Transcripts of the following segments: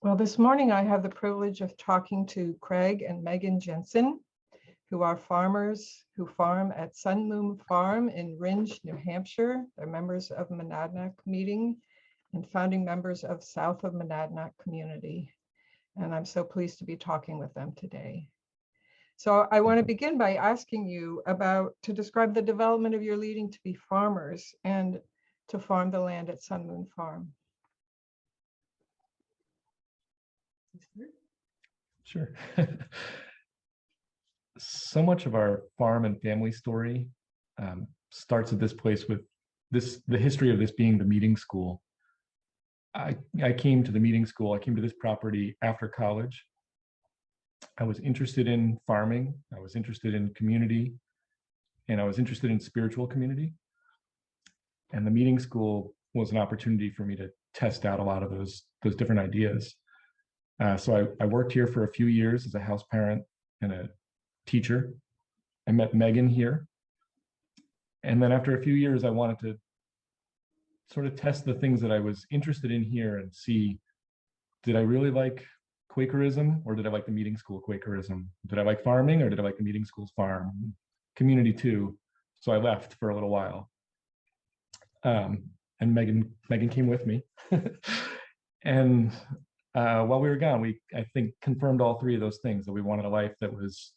Well, this morning I have the privilege of talking to Craig and Megan Jensen, who are farmers who farm at Sun Moon Farm in Rindge, New Hampshire. They're members of Monadnock Meeting and founding members of South of Monadnock Community. And I'm so pleased to be talking with them today. So I want to begin by asking you to describe the development of your leading to be farmers and to farm the land at Sun Moon Farm. Sure. So much of our farm and family story starts at this place with the history of this being the meeting school. I came to the meeting school, I came to this property after college. I was interested in farming, I was interested in community, and I was interested in spiritual community. And the meeting school was an opportunity for me to test out a lot of those different ideas. So I worked here for a few years as a house parent and a teacher. I met Megan here. And then after a few years, I wanted to sort of test the things that I was interested in here and see, did I really like Quakerism or did I like the meeting school Quakerism? Did I like farming or did I like the meeting school's farm? Community too. So I left for a little while. And Megan came with me. And while we were gone, I think, confirmed all three of those things, that we wanted a life that was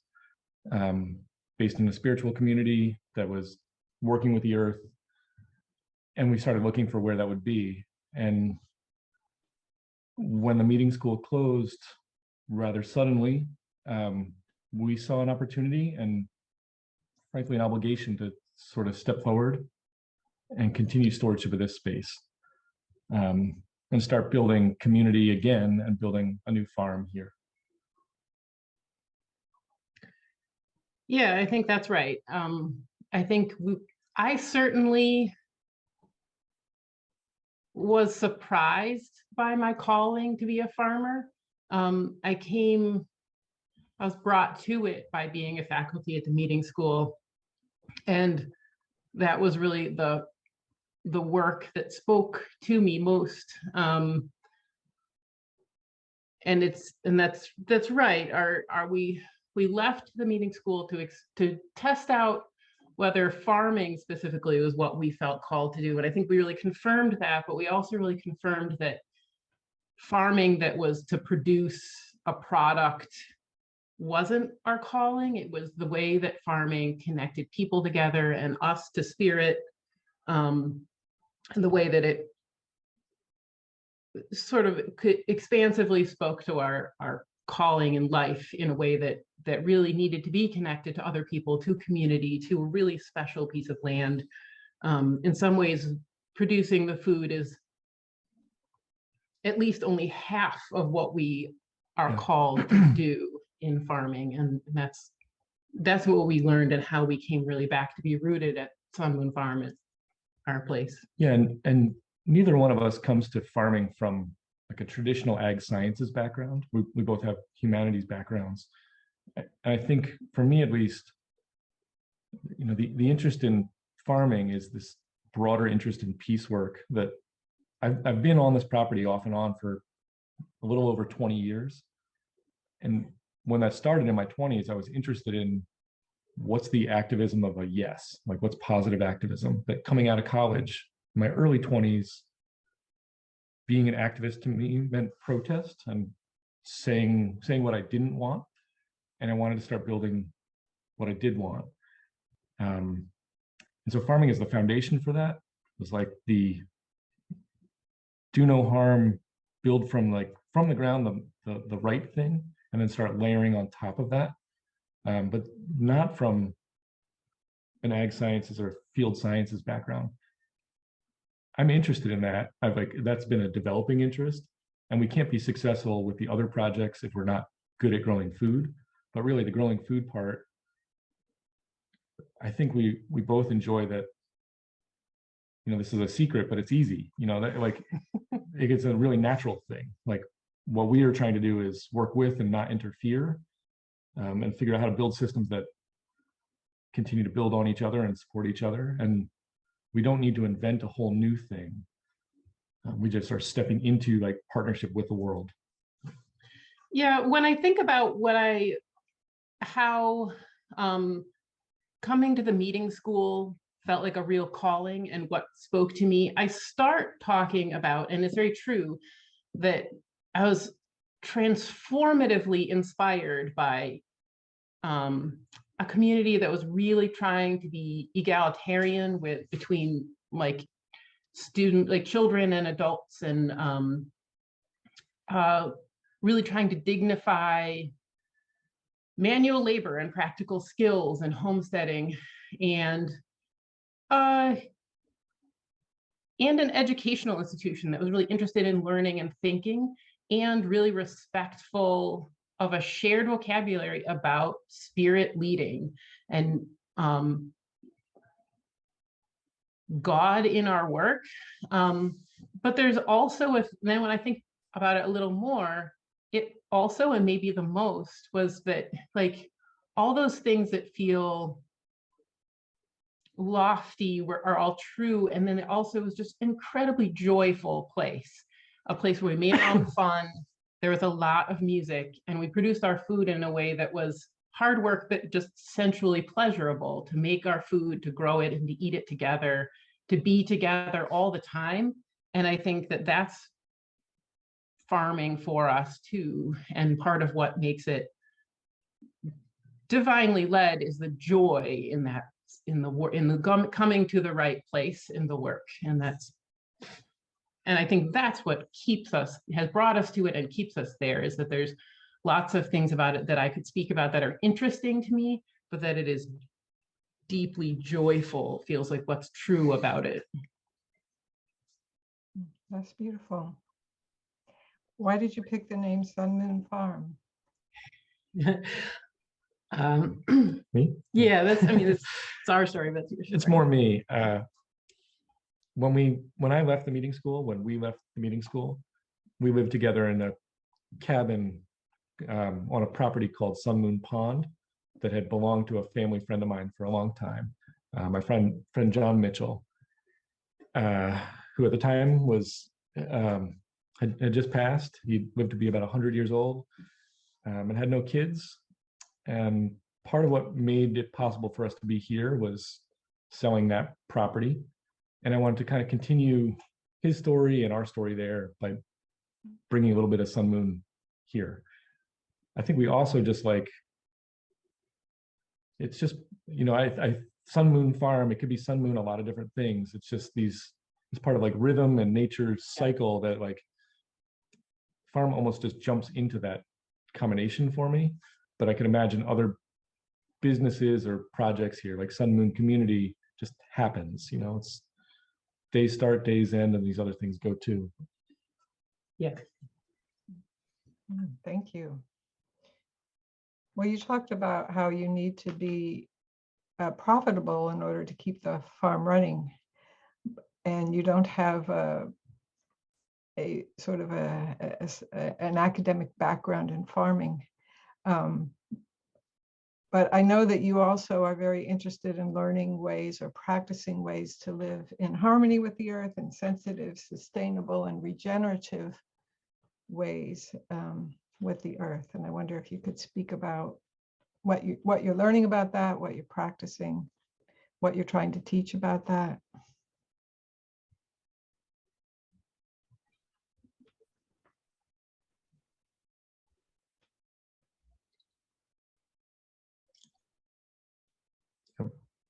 based in a spiritual community, that was working with the earth. And we started looking for where that would be. And when the meeting school closed rather suddenly, we saw an opportunity and frankly an obligation to sort of step forward and continue stewardship of this space. And start building community again and building a new farm here. Yeah, I think that's right. I think I certainly was surprised by my calling to be a farmer. I was brought to it by being a faculty at the meeting school. And that was really the work that spoke to me most. And that's right. We left the meeting school to test out whether farming specifically was what we felt called to do. And I think we really confirmed that, but we also really confirmed that farming that was to produce a product wasn't our calling. It was the way that farming connected people together and us to spirit. And the way that it sort of expansively spoke to our calling in life in a way that really needed to be connected to other people, to community, to a really special piece of land. In some ways, producing the food is at least only half of what we are called to do in farming. And that's what we learned and how we came really back to be rooted at Sun Moon Farm as our place. Yeah, and neither one of us comes to farming from like a traditional ag sciences background. We both have humanities backgrounds. I think for me at least, you know, the interest in farming is this broader interest in peace work that I've been on this property off and on for a little over 20 years. And when that started in my 20s, I was interested in what's the activism of a yes, like what's positive activism. That coming out of college, in my early 20s, being an activist to me meant protest and saying what I didn't want. And I wanted to start building what I did want. And so farming is the foundation for that. It was like the do no harm, build from the ground the right thing, and then start layering on top of that. But not from an ag sciences or field sciences background. I'm interested in that. That's been a developing interest, and we can't be successful with the other projects if we're not good at growing food. But really, the growing food part, I think we both enjoy that. You know, this is a secret, but it's easy. You know, that like it's a really natural thing. Like what we are trying to do is work with and not interfere, and figure out how to build systems that continue to build on each other and support each other. And we don't need to invent a whole new thing. We just are stepping into like partnership with the world. Yeah, when I think about how coming to the meeting school felt like a real calling and what spoke to me, I start talking about, and it's very true, that I was transformatively inspired by a community that was really trying to be egalitarian between like children and adults, and really trying to dignify manual labor and practical skills and homesteading, and an educational institution that was really interested in learning and thinking, and really respectful of a shared vocabulary about spirit leading and God in our work. But there's also, then when I think about it a little more, it also, and maybe the most, was that like all those things that feel lofty are all true. And then it also was just incredibly joyful place, a place where we made our own fun. There was a lot of music, and we produced our food in a way that was hard work, but just sensually pleasurable, to make our food, to grow it, and to eat it together, to be together all the time. And I think that that's farming for us too. And part of what makes it divinely led is the joy in that, in the coming to the right place in the work. And I think that's what has brought us to it and keeps us there, is that there's lots of things about it that I could speak about that are interesting to me, but that it is deeply joyful, feels like what's true about it. That's beautiful. Why did you pick the name Sun Moon Farm? Me? Yeah, it's our story, but it's more me. When I left the meeting school, we lived together in a cabin on a property called Sun Moon Pond that had belonged to a family friend of mine for a long time. My friend John Mitchell, who at the time had just passed. He lived to be about 100 years old, and had no kids. And part of what made it possible for us to be here was selling that property. And I wanted to kind of continue his story and our story there by bringing a little bit of Sun Moon here. I think we also just it's just, Sun Moon Farm, it could be Sun Moon, a lot of different things. It's just it's part of like rhythm and nature's cycle that like farm almost just jumps into that combination for me. But I can imagine other businesses or projects here, like Sun Moon Community, just happens. It's days start, days end, and these other things go too. Yeah. Thank you. Well, you talked about how you need to be profitable in order to keep the farm running, and you don't have a sort of an academic background in farming. But I know that you also are very interested in learning ways or practicing ways to live in harmony with the earth, in sensitive, sustainable, and regenerative ways with the earth. And I wonder if you could speak about what you're learning about that, what you're practicing, what you're trying to teach about that.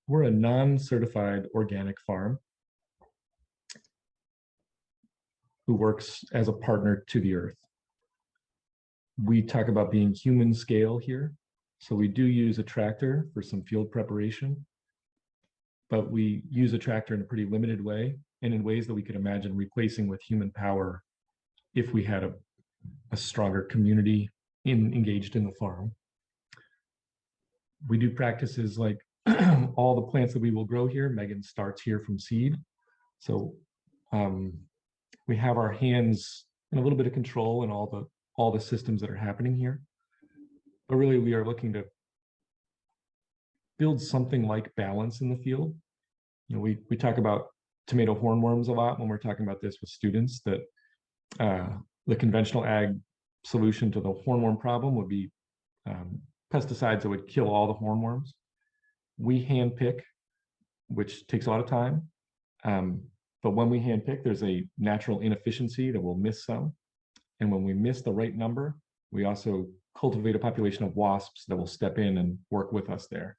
We're a non-certified organic farm who works as a partner to the earth. We talk about being human scale here. So we do use a tractor for some field preparation, but we use a tractor in a pretty limited way and in ways that we could imagine replacing with human power if we had a stronger community engaged in the farm. We do practices like all the plants that we will grow here. Megan starts here from seed. So we have our hands in a little bit of control in all the systems that are happening here. But really, we are looking to build something like balance in the field. We talk about tomato hornworms a lot when we're talking about this with students, that the conventional ag solution to the hornworm problem would be pesticides that would kill all the hornworms. We hand pick, which takes a lot of time. But when we hand pick, there's a natural inefficiency that we'll miss some. And when we miss the right number, we also cultivate a population of wasps that will step in and work with us there.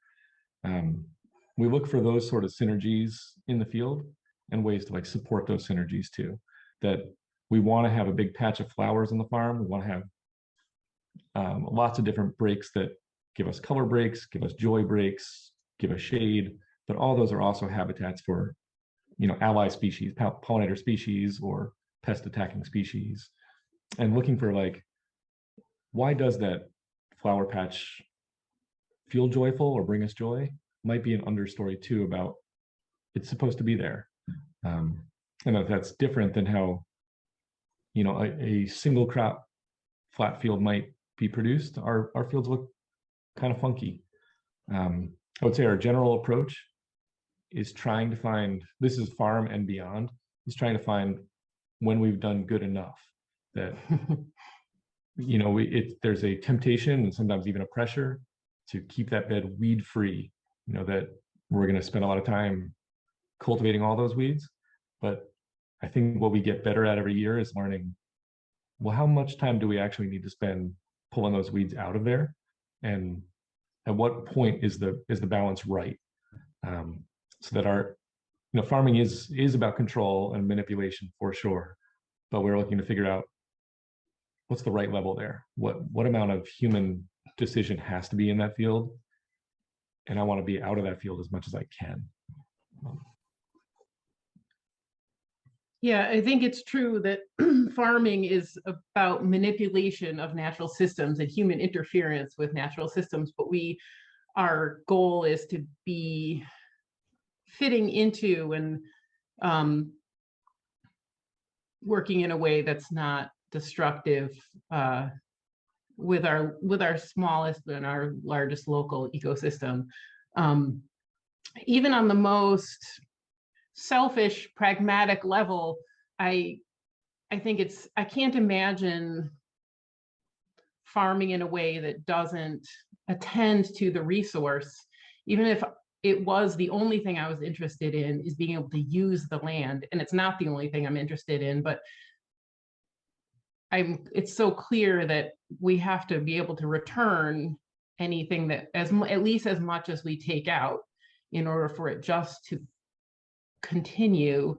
We look for those sort of synergies in the field and ways to like support those synergies too. That we want to have a big patch of flowers on the farm. We want to have lots of different breaks that give us color breaks, give us joy breaks, give us shade, but all those are also habitats for, ally species, pollinator species, or pest attacking species. And looking for like, why does that flower patch feel joyful or bring us joy? Might be an understory too about it's supposed to be there. And that's different than how, a single crop flat field might be produced. Our fields look kind of funky. I would say our general approach is trying to find, this is farm and beyond, is trying to find when we've done good enough that, there's a temptation and sometimes even a pressure to keep that bed weed free, that we're going to spend a lot of time cultivating all those weeds. But I think what we get better at every year is learning, well, how much time do we actually need to spend pulling those weeds out of there? And at what point is the balance right? So that our, farming is about control and manipulation for sure, but we're looking to figure out what's the right level there. What amount of human decision has to be in that field? And I want to be out of that field as much as I can. Yeah, I think it's true that farming is about manipulation of natural systems and human interference with natural systems, but our goal is to be fitting into and working in a way that's not destructive with our smallest and our largest local ecosystem. Even on the most selfish, pragmatic level, I think I can't imagine farming in a way that doesn't attend to the resource, even if it was the only thing I was interested in, is being able to use the land. And it's not the only thing I'm interested in, but it's so clear that we have to be able to return anything that at least as much as we take out in order for it just to continue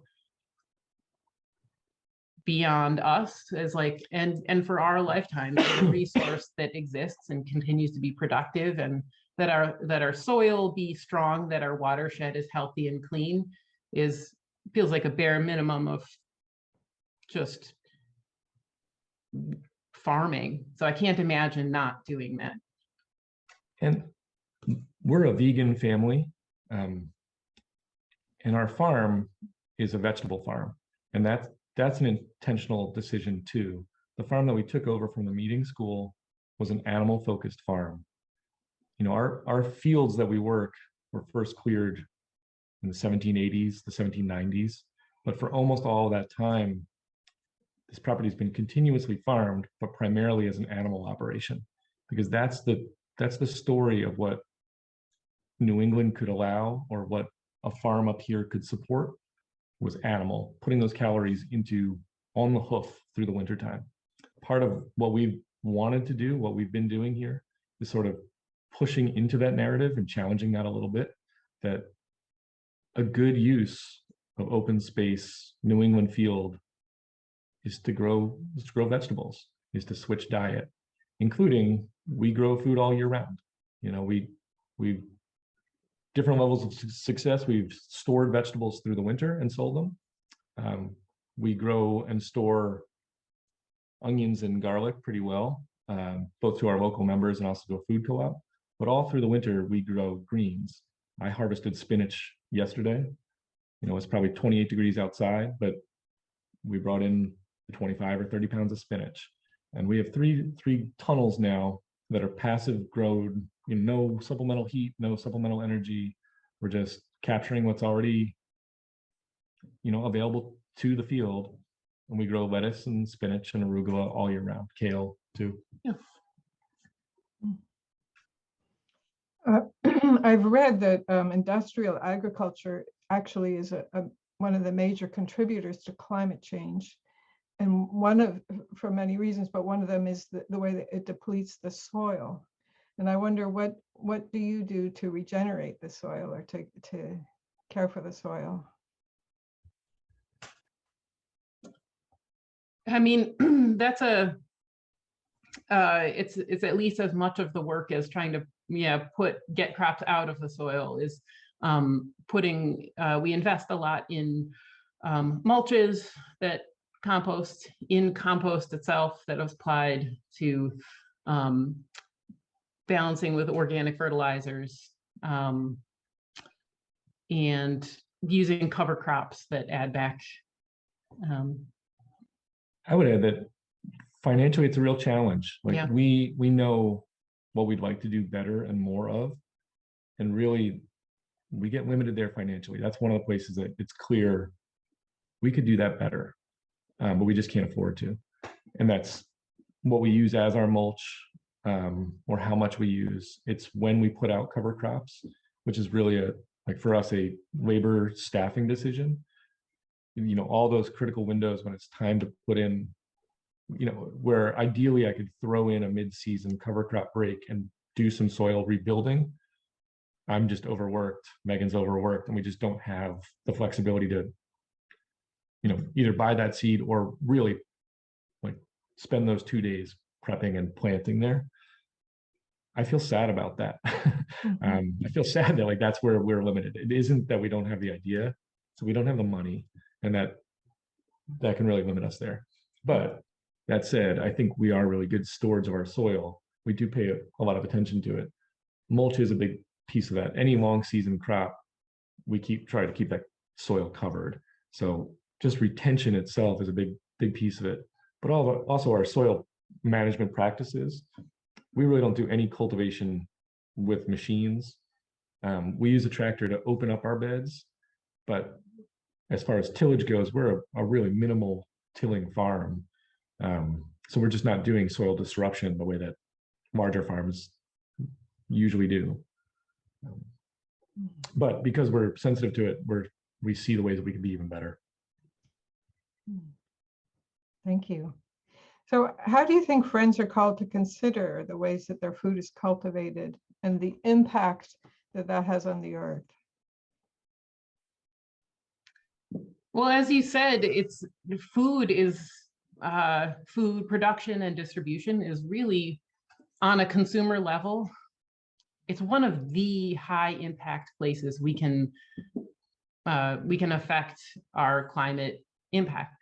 beyond us as and for our lifetime, a resource that exists and continues to be productive, and that our soil be strong, that our watershed is healthy and clean, feels like a bare minimum of just farming. So I can't imagine not doing that. And we're a vegan family, and our farm is a vegetable farm, and that's an intentional decision too. The farm that we took over from the meeting school was an animal-focused farm. Our fields that we work were first cleared in the 1780s, the 1790s, but for almost all of that time, this property has been continuously farmed, but primarily as an animal operation, because that's the story of what New England could allow, or what a farm up here could support, was animal, putting those calories on the hoof through the wintertime. Part of what we've wanted to do, what we've been doing here, is sort of pushing into that narrative and challenging that a little bit, that a good use of open space, New England field, is to grow vegetables, is to switch diet, including we grow food all year round. We've different levels of success. We've stored vegetables through the winter and sold them. We grow and store onions and garlic pretty well, both to our local members and also to a food co-op. But all through the winter, we grow greens. I harvested spinach yesterday. It's probably 28 degrees outside, but we brought in 25 or 30 pounds of spinach. And we have three tunnels now that are passive grown, no supplemental heat, no supplemental energy. We're just capturing what's already, available to the field. And we grow lettuce and spinach and arugula all year round, kale, too. I've read that industrial agriculture actually is one of the major contributors to climate change. And for many reasons, but one of them is the way that it depletes the soil. And I wonder what do you do to regenerate the soil or to care for the soil? I mean, that's it's at least as much of the work as trying to get crops out of the soil is we invest a lot in mulches that compost itself that is applied to balancing with organic fertilizers, and using cover crops that add back. I would add that financially, it's a real challenge. Like Yeah. we know what we'd like to do better and more of, and really we get limited there financially. That's one of the places that it's clear we could do that better, but we just can't afford to. And that's what we use as our mulch, or how much we use. It's when we put out cover crops, which is really for us, a labor staffing decision. All those critical windows when it's time to put in, where ideally I could throw in a mid-season cover crop break and do some soil rebuilding. I'm just overworked, Megan's overworked, and we just don't have the flexibility to, either buy that seed or really spend those 2 days prepping and planting there. I feel sad about that. I feel sad that that's where we're limited. It isn't that we don't have the idea, so we don't have the money, and that can really limit us there. But that said, I think we are really good stewards of our soil. We do pay a lot of attention to it. Mulch is a big piece of that. Any long season crop, we try to keep that soil covered. So just retention itself is a big piece of it. But also our soil management practices. We really don't do any cultivation with machines. We use a tractor to open up our beds, but as far as tillage goes, we're a really minimal tilling farm. So we're just not doing soil disruption the way that larger farms usually do. But because we're sensitive to it, we see the ways that we can be even better. Thank you. So how do you think friends are called to consider the ways that their food is cultivated and the impact that has on the earth? Well, as you said, food production and distribution is really on a consumer level. It's one of the high impact places we can affect our climate impact.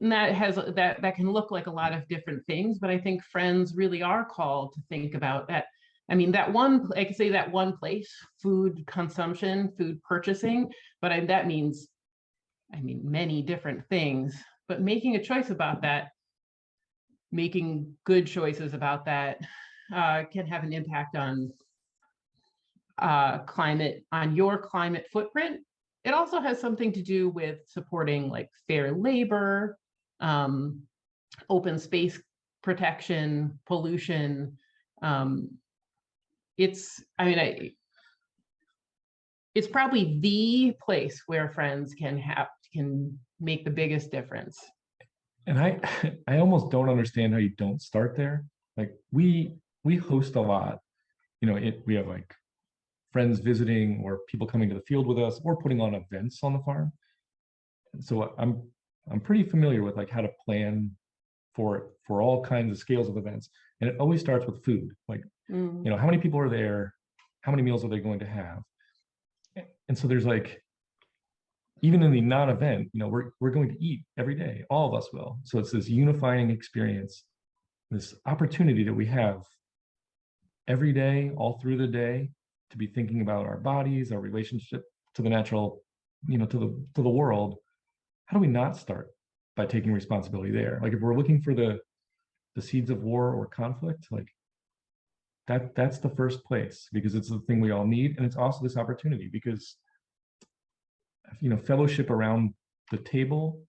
And that can look like a lot of different things, but I think friends really are called to think about that. I mean, I could say that one place, food consumption, food purchasing, but that means, many different things, but making a choice about that, making good choices about that, can have an impact on your climate footprint. It also has something to do with supporting fair labor, open space protection, pollution. It's probably the place where friends can make the biggest difference. And I almost don't understand how you don't start there. We host a lot, we have friends visiting or people coming to the field with us or putting on events on the farm. And so I'm pretty familiar with how to plan for all kinds of scales of events. And it always starts with food. How many people are there? How many meals are they going to have? And so there's even in the non-event, we're going to eat every day. All of us will. So it's this unifying experience, this opportunity that we have every day, all through the day, to be thinking about our bodies, our relationship to the natural, to the world. How do we not start by taking responsibility there? If we're looking for the seeds of war or conflict, that's the first place, because it's the thing we all need. And it's also this opportunity because, fellowship around the table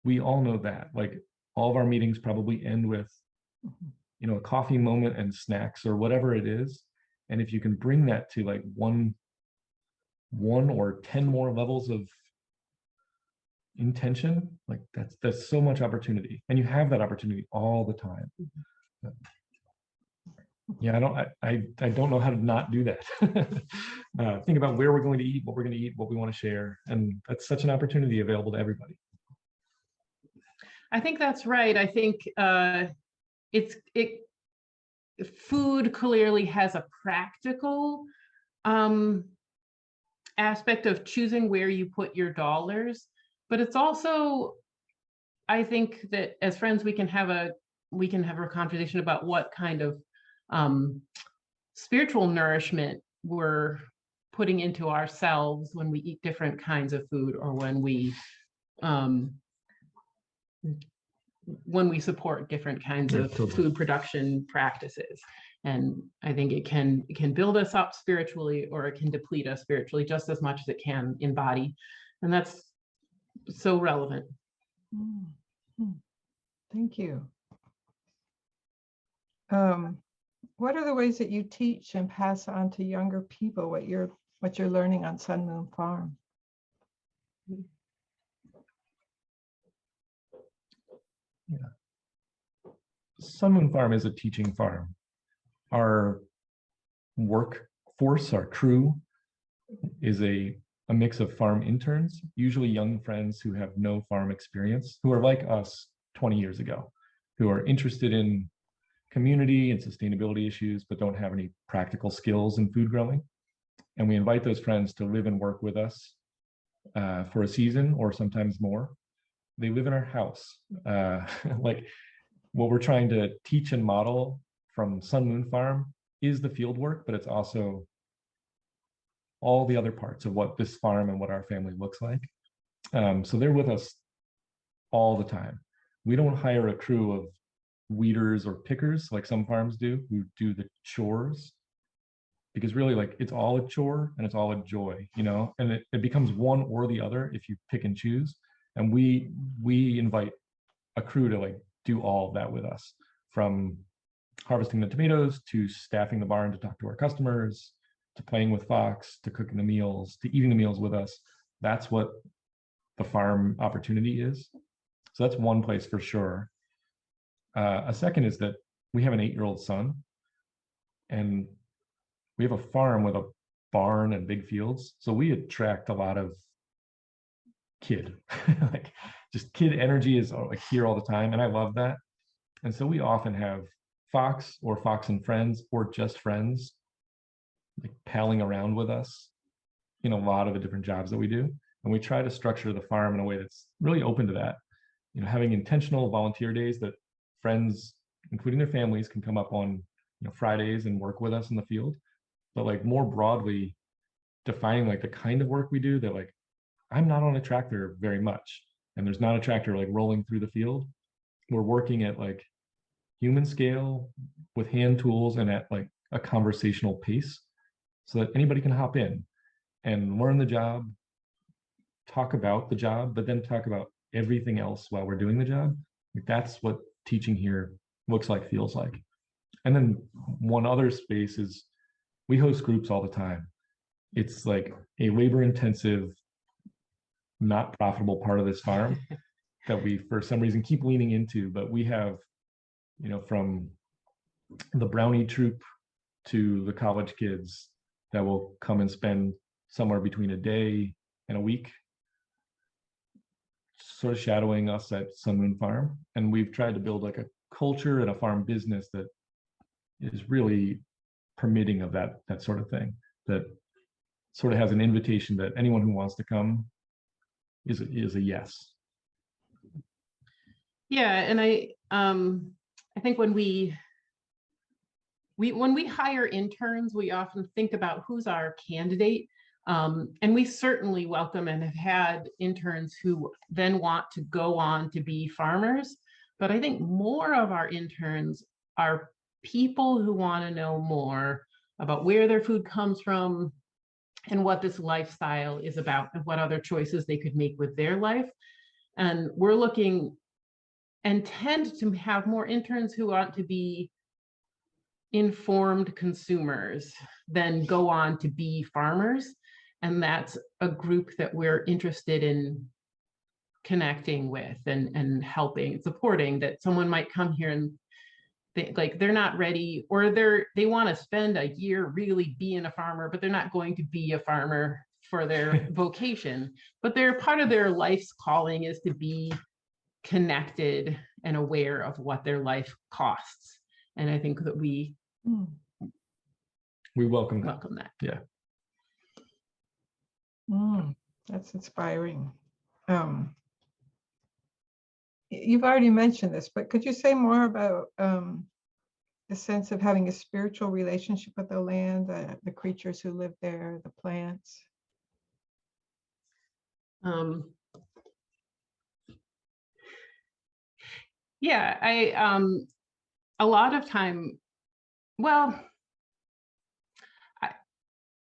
We all know that. Like all of our meetings probably end with, a coffee moment and snacks or whatever it is. And if you can bring that to like one or 10 more levels of intention, like that's so much opportunity, and you have that opportunity all the time. Yeah, I don't know how to not do that. Think about where we're going to eat, what we're going to eat, what we want to share, and that's such an opportunity available to everybody. I think that's right. I think food clearly has a practical aspect of choosing where you put your dollars, but it's also, I think that as friends we can have a conversation about what kind of spiritual nourishment we're putting into ourselves when we eat different kinds of food, or when we support different kinds of food production practices. And I think it can build us up spiritually, or it can deplete us spiritually just as much as it can in body. And that's so relevant. Thank you. What are the ways that you teach and pass on to younger people what you're learning on Sun Moon Farm? Yeah. Sun Moon Farm is a teaching farm. Our workforce, our crew, is a mix of farm interns, usually young friends who have no farm experience, who are like us 20 years ago, who are interested in community and sustainability issues, but don't have any practical skills in food growing. And we invite those friends to live and work with us for a season or sometimes more. They live in our house. Like what we're trying to teach and model from Sun Moon Farm is the field work, but it's also all the other parts of what this farm and what our family looks like. So they're with us all the time. We don't hire a crew of weeders or pickers like some farms do, who do the chores, because really, like, it's all a chore and it's all a joy, and it becomes one or the other if you pick and choose. And we invite a crew to like do all of that with us, from harvesting the tomatoes to staffing the barn to talk to our customers, to playing with Fox, to cooking the meals, to eating the meals with us. That's what the farm opportunity is. So that's one place for sure. A second is that we have an 8-year-old son, and we have a farm with a barn and big fields. So we attract a lot of kid, like just kid energy is like here all the time. And I love that. And so we often have Fox or Fox and friends, or just friends, like palling around with us in a lot of the different jobs that we do. And we try to structure the farm in a way that's really open to that, having intentional volunteer days that friends, including their families, can come up on Fridays and work with us in the field. But like more broadly defining like the kind of work we do, that like I'm not on a tractor very much, and there's not a tractor like rolling through the field. We're working at like human scale with hand tools and at like a conversational pace, so that anybody can hop in and learn the job, talk about the job, but then talk about everything else while we're doing the job. Like that's what teaching here looks like, feels like. And then one other space is we host groups all the time. It's like a labor intensive, not profitable part of this farm that we for some reason keep leaning into. But we have, from the brownie troop to the college kids that will come and spend somewhere between a day and a week sort of shadowing us at Sun Moon Farm. And we've tried to build like a culture and a farm business that is really permitting of that sort of thing, that sort of has an invitation that anyone who wants to come is a yes. Yeah, and I think when we hire interns, we often think about who's our candidate. And we certainly welcome and have had interns who then want to go on to be farmers. But I think more of our interns are people who want to know more about where their food comes from and what this lifestyle is about and what other choices they could make with their life. And we're looking and tend to have more interns who want to be informed consumers than go on to be farmers. And that's a group that we're interested in connecting with and helping, supporting, that someone might come here and they're not ready, or they want to spend a year really being a farmer, but they're not going to be a farmer for their vocation. But they're part of their life's calling is to be connected and aware of what their life costs. And I think that we welcome that. welcome that. Yeah. That's inspiring. You've already mentioned this, but could you say more about the sense of having a spiritual relationship with the land, the creatures who live there, the plants? Yeah, a lot of time, well,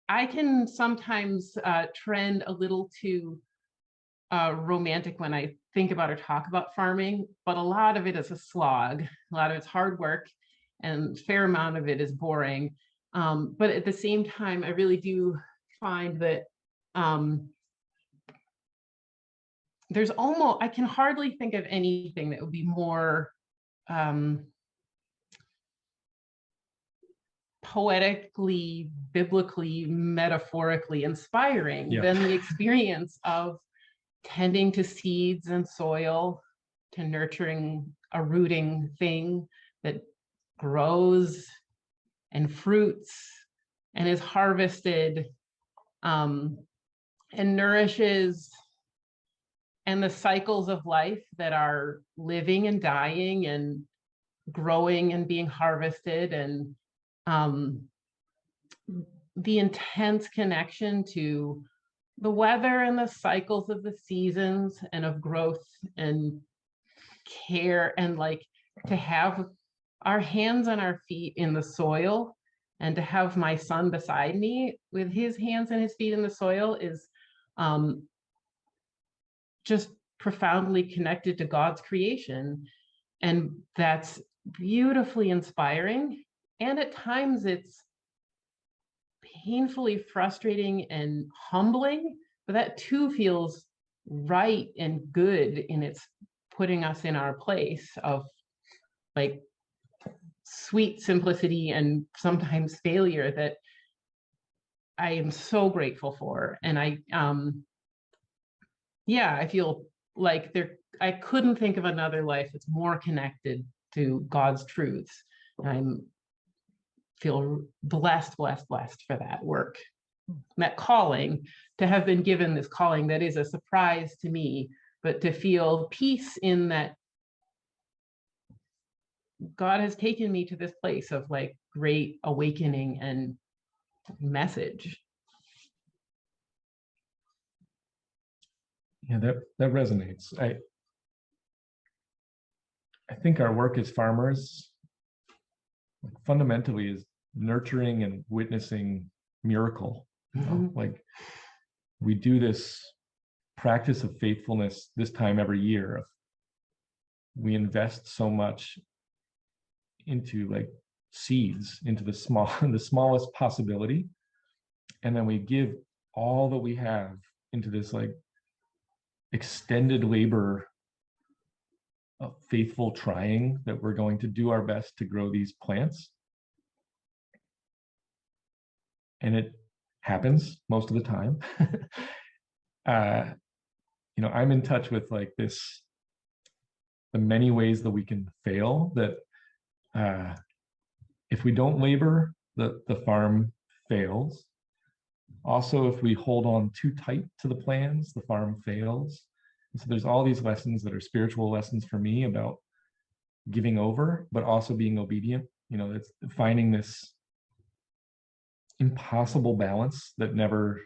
I can sometimes trend a little too romantic when I think about or talk about farming, but a lot of it is a slog. A lot of it's hard work, and a fair amount of it is boring. But at the same time, I really do find that there's almost, I can hardly think of anything that would be more poetically, biblically, metaphorically inspiring than the experience of tending to seeds and soil, to nurturing a rooting thing that grows and fruits and is harvested and nourishes, and the cycles of life that are living and dying and growing and being harvested, and the intense connection to the weather and the cycles of the seasons and of growth and care, and like to have our hands and our feet in the soil, and to have my son beside me with his hands and his feet in the soil is just profoundly connected to God's creation. And that's beautifully inspiring. And at times it's painfully frustrating and humbling, but that too feels right and good in its putting us in our place of like sweet simplicity and sometimes failure that I am so grateful for. And I feel like I couldn't think of another life that's more connected to God's truths. I'm feel blessed for that work, that calling, to have been given this calling that is a surprise to me, but to feel peace in that God has taken me to this place of like great awakening and message. Yeah, that resonates. I think our work as farmers fundamentally is nurturing and witnessing miracle. Like we do this practice of faithfulness this time every year. We invest so much into like seeds, into the smallest possibility, and then we give all that we have into this like extended labor of faithful trying that we're going to do our best to grow these plants. And it happens most of the time. I'm in touch with like the many ways that we can fail, that if we don't labor, the farm fails. Also, if we hold on too tight to the plans, the farm fails. And so there's all these lessons that are spiritual lessons for me about giving over, but also being obedient. It's finding this impossible balance that never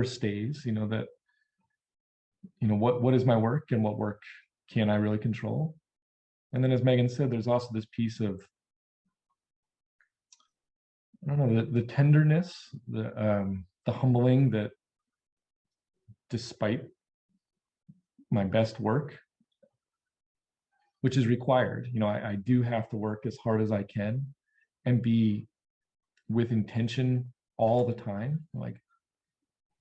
stays. What is my work and what work can I really control? And then, as Megan said, there's also this piece of, I don't know, the tenderness, the humbling that despite my best work, which is required. I do have to work as hard as I can and be with intention all the time, like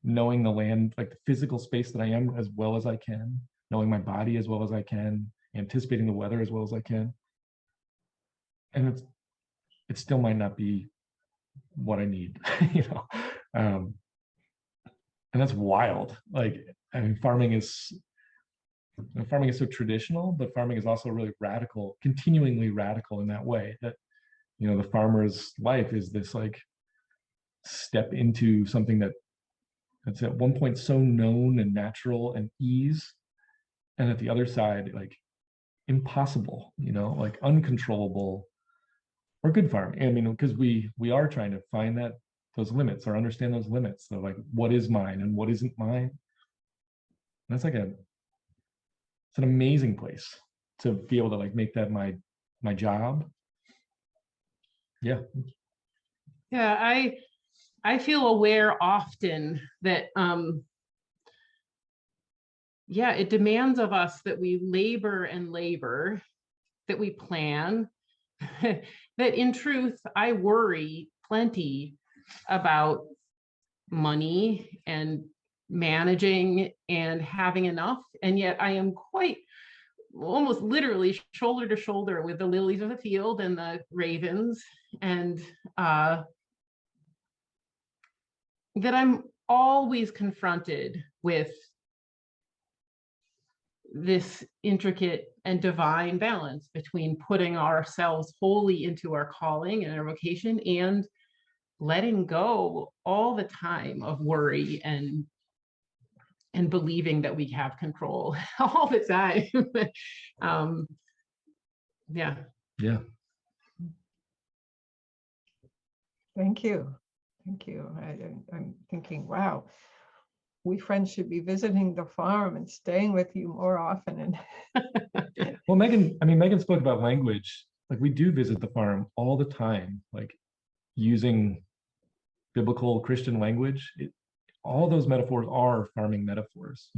knowing the land, like the physical space that I am as well as I can, knowing my body as well as I can, anticipating the weather as well as I can. And it still might not be what I need, and that's wild. Like, I mean, farming is so traditional, but farming is also really radical, continuingly radical in that way that, the farmer's life is this like step into something that's at one point so known and natural and ease, and at the other side, like impossible, like uncontrollable or good farming. I mean, because we are trying to find those limits or understand those limits of like what is mine and what isn't mine. And that's like it's an amazing place to be able to like make that my job. Yeah. Yeah, I feel aware often that yeah, it demands of us that we labor and labor, that we plan, that in truth, I worry plenty about money and managing and having enough. And yet I am quite almost literally shoulder to shoulder with the lilies of the field and the ravens, and that I'm always confronted with this intricate and divine balance between putting ourselves wholly into our calling and our vocation and letting go all the time of worry and believing that we have control all the time. Yeah. Thank you. Thank you. I'm thinking, wow, we friends should be visiting the farm and staying with you more often. And Well, Megan spoke about language. Like, we do visit the farm all the time, like using biblical Christian language. All those metaphors are farming metaphors.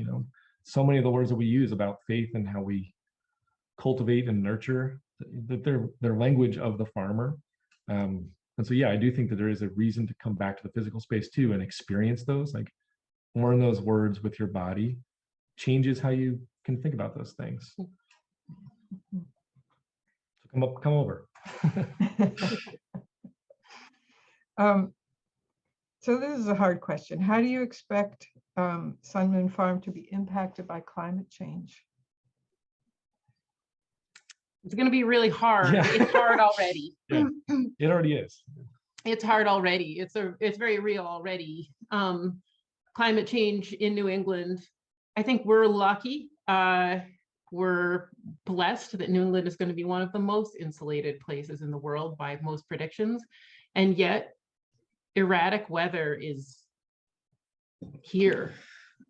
So many of the words that we use about faith and how we cultivate and nurture, that they're language of the farmer. And so, yeah, I do think that there is a reason to come back to the physical space too and experience those, like learn those words with your body, changes how you can think about those things. So come over. So this is a hard question. How do you expect Sun Moon Farm to be impacted by climate change? It's going to be really hard. Yeah. It's hard already. Yeah, it already is. It's hard already. It's very real already. Climate change in New England, I think we're lucky. We're blessed that New England is going to be one of the most insulated places in the world by most predictions. And yet erratic weather is here.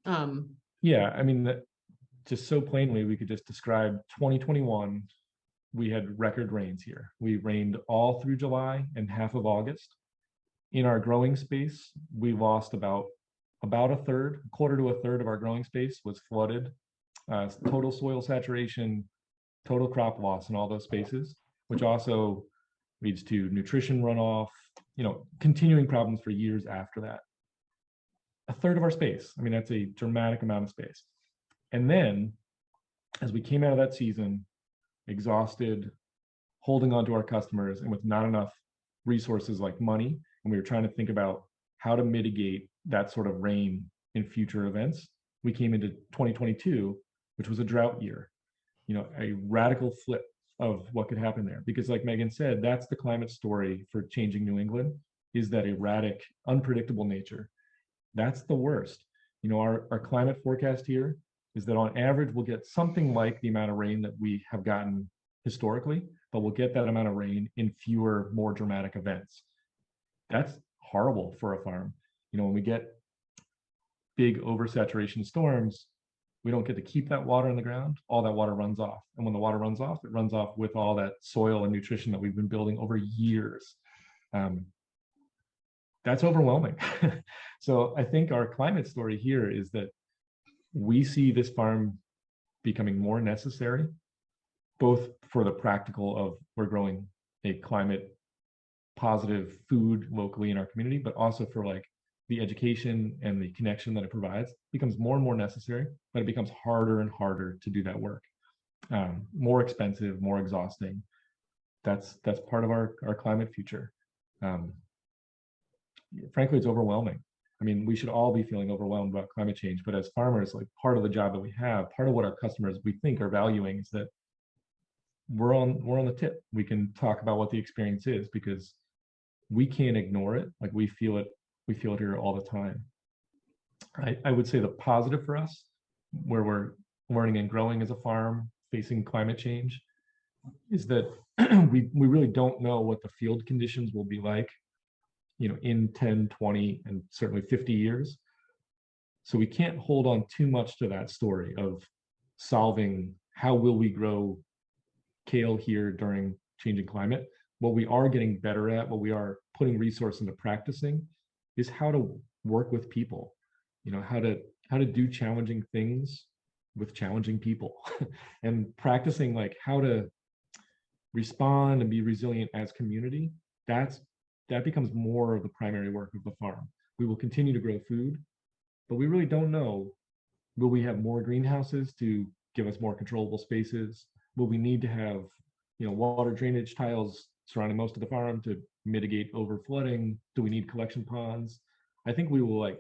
Yeah, I mean, just so plainly, we could just describe 2021. We had record rains here. We rained all through July and half of August. In our growing space, we lost about a third, a quarter to a third of our growing space was flooded. Total soil saturation, total crop loss in all those spaces, which also leads to nutrition runoff, continuing problems for years after that. A third of our space. I mean, that's a dramatic amount of space. And then, as we came out of that season, exhausted, holding on to our customers, and with not enough resources like money, and we were trying to think about how to mitigate that sort of rain in future events, we came into 2022, which was a drought year, a radical flip of what could happen there. Because like Megan said, that's the climate story for changing New England, is that erratic, unpredictable nature. That's the worst. Our climate forecast here is that on average, we'll get something like the amount of rain that we have gotten historically, but we'll get that amount of rain in fewer, more dramatic events. That's horrible for a farm. When we get big oversaturation storms, we don't get to keep that water in the ground. All that water runs off. And when the water runs off, it runs off with all that soil and nutrition that we've been building over years. That's overwhelming. So I think our climate story here is that we see this farm becoming more necessary, both for the practical of we're growing a climate positive food locally in our community, but also for like the education and the connection that it provides becomes more and more necessary, but it becomes harder and harder to do that work. More expensive, more exhausting. That's part of our climate future. Frankly, it's overwhelming. I mean, we should all be feeling overwhelmed about climate change, but as farmers, like part of the job that we have, part of what our customers we think are valuing is that we're on the tip. We can talk about what the experience is because we can't ignore it. Like we feel it here all the time. I would say the positive for us, where we're learning and growing as a farm, facing climate change, is that we really don't know what the field conditions will be like, in 10, 20, and certainly 50 years. So we can't hold on too much to that story of solving how will we grow kale here during changing climate. What we are getting better at, what we are putting resource into practicing, is how to work with people, how to do challenging things with challenging people and practicing like how to respond and be resilient as community. That becomes more of the primary work of the farm. We will continue to grow food, but we really don't know, will we have more greenhouses to give us more controllable spaces? Will we need to have water drainage tiles surrounding most of the farm to mitigate over flooding? Do we need collection ponds? I think we will, like,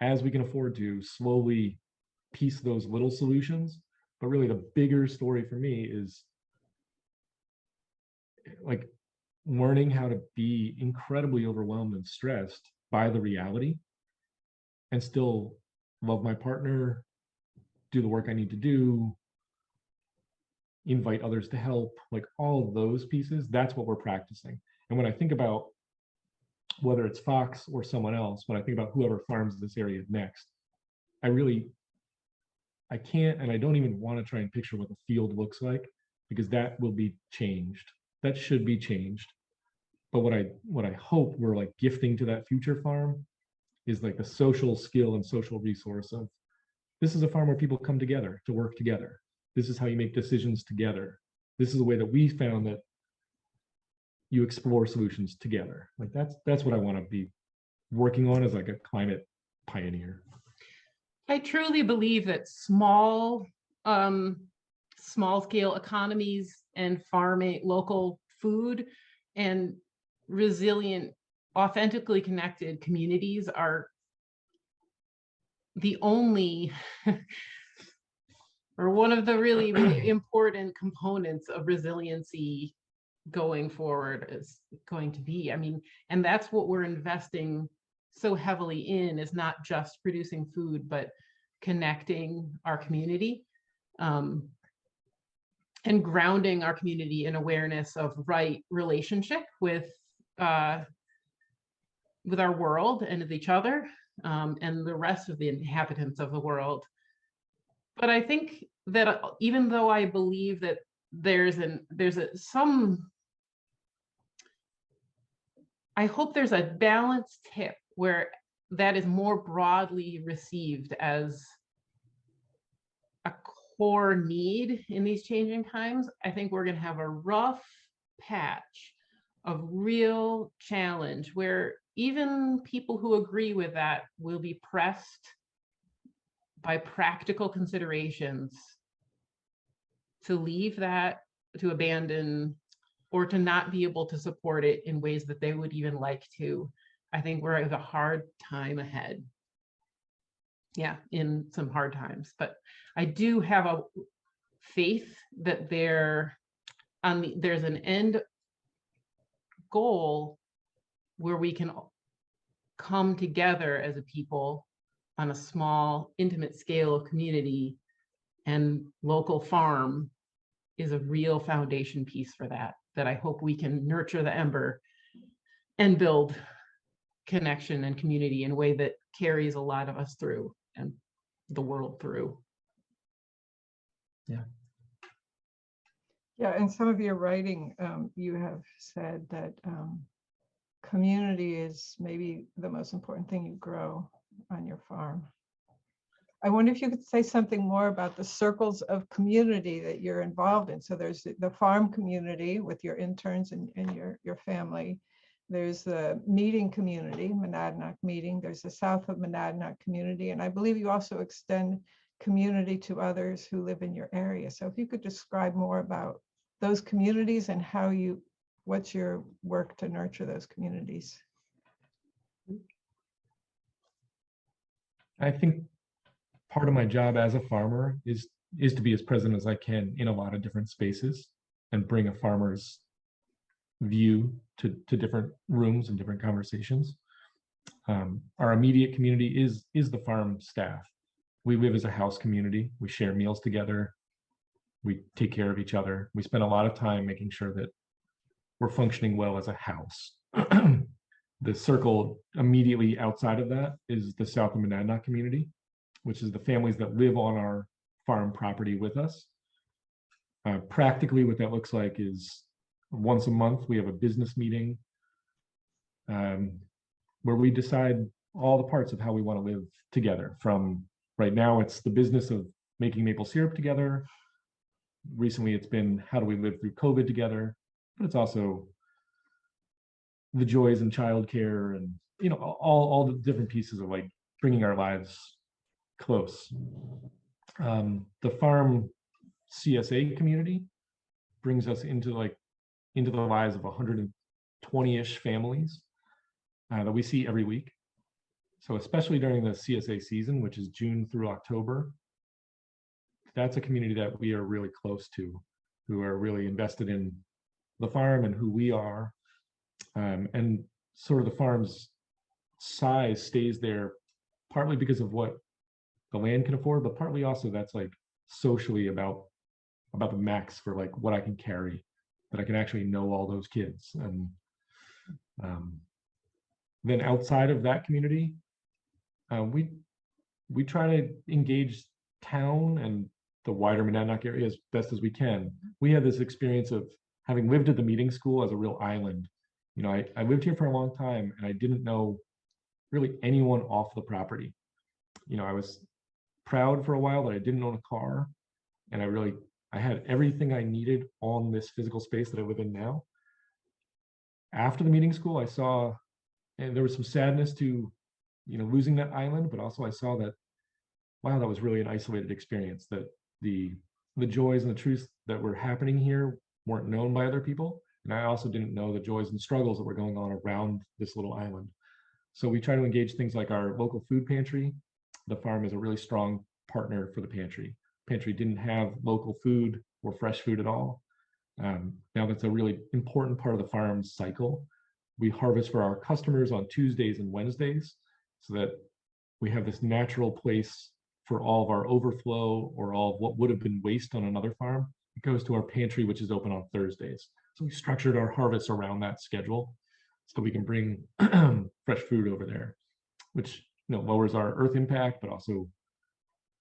as we can afford to, slowly piece those little solutions. But really the bigger story for me is like learning how to be incredibly overwhelmed and stressed by the reality and still love my partner, do the work I need to do, invite others to help, like all of those pieces. That's what we're practicing. And when I think about whether it's Fox or someone else, when I think about whoever farms this area next, I can't, and I don't even want to try and picture what the field looks like, because that will be changed. That should be changed. But what I hope we're like gifting to that future farm is like the social skill and social resource of, this is a farm where people come together to work together. This is how you make decisions together. This is a way that we found that you explore solutions together. Like that's what I want to be working on as like a climate pioneer. I truly believe that small scale economies and farming, local food, and resilient, authentically connected communities are the only or one of the really, really important components of resiliency going forward is going to be. I mean, and that's what we're investing so heavily in, is not just producing food, but connecting our community, and grounding our community in awareness of right relationship with our world and with each other, and the rest of the inhabitants of the world. But I think that even though I believe that I hope there's a balanced tip where that is more broadly received as a core need in these changing times. I think we're going to have a rough patch of real challenge where even people who agree with that will be pressed by practical considerations to leave that, to abandon, or to not be able to support it in ways that they would even like to. I think we're at a hard time ahead. Yeah, in some hard times. But I do have a faith that there's an end goal where we can come together as a people on a small, intimate scale of community, and local farm is a real foundation piece for that I hope we can nurture the ember and build connection and community in a way that carries a lot of us through and the world through. Yeah. Yeah, in some of your writing, you have said that community is maybe the most important thing you grow on your farm. I wonder if you could say something more about the circles of community that you're involved in. So there's the farm community with your interns and your family. There's the meeting community, Monadnock meeting. There's the south of Monadnock community. And I believe you also extend community to others who live in your area. So if you could describe more about those communities and what's your work to nurture those communities? I think part of my job as a farmer is to be as present as I can in a lot of different spaces and bring a farmer's view to different rooms and different conversations. Our immediate community is the farm staff. We live as a house community. We share meals together. We take care of each other. We spend a lot of time making sure that we're functioning well as a house. The circle immediately outside of that is the South of Monadnock community, which is the families that live on our farm property with us. Practically, what that looks like is once a month, we have a business meeting where we decide all the parts of how we want to live together. From right now, it's the business of making maple syrup together. Recently, it's been how do we live through COVID together, but it's also the joys in childcare and all the different pieces of like bringing our lives close. The farm CSA community brings us into the lives of 120-ish families that we see every week. So especially during the CSA season, which is June through October, that's a community that we are really close to, who are really invested in the farm and who we are. And sort of the farm's size stays there partly because of what the land can afford, but partly also that's like socially about the max for like what I can carry, that I can actually know all those kids. And then outside of that community, we try to engage town and the wider Monadnock area as best as we can. We had this experience of having lived at the meeting school as a real island. I lived here for a long time and I didn't know really anyone off the property. I was proud for a while that I didn't own a car, and I had everything I needed on this physical space that I live in now. After the meeting school, I saw, and there was some sadness to, losing that island, but also I saw that, wow, that was really an isolated experience, that the joys and the truths that were happening here weren't known by other people. And I also didn't know the joys and struggles that were going on around this little island. So we try to engage things like our local food pantry. The farm is a really strong partner for the pantry. Pantry didn't have local food or fresh food at all. Now that's a really important part of the farm's cycle. We harvest for our customers on Tuesdays and Wednesdays so that we have this natural place for all of our overflow or all of what would have been waste on another farm. It goes to our pantry, which is open on Thursdays. So we structured our harvests around that schedule so we can bring fresh food over there, which lowers our earth impact, but also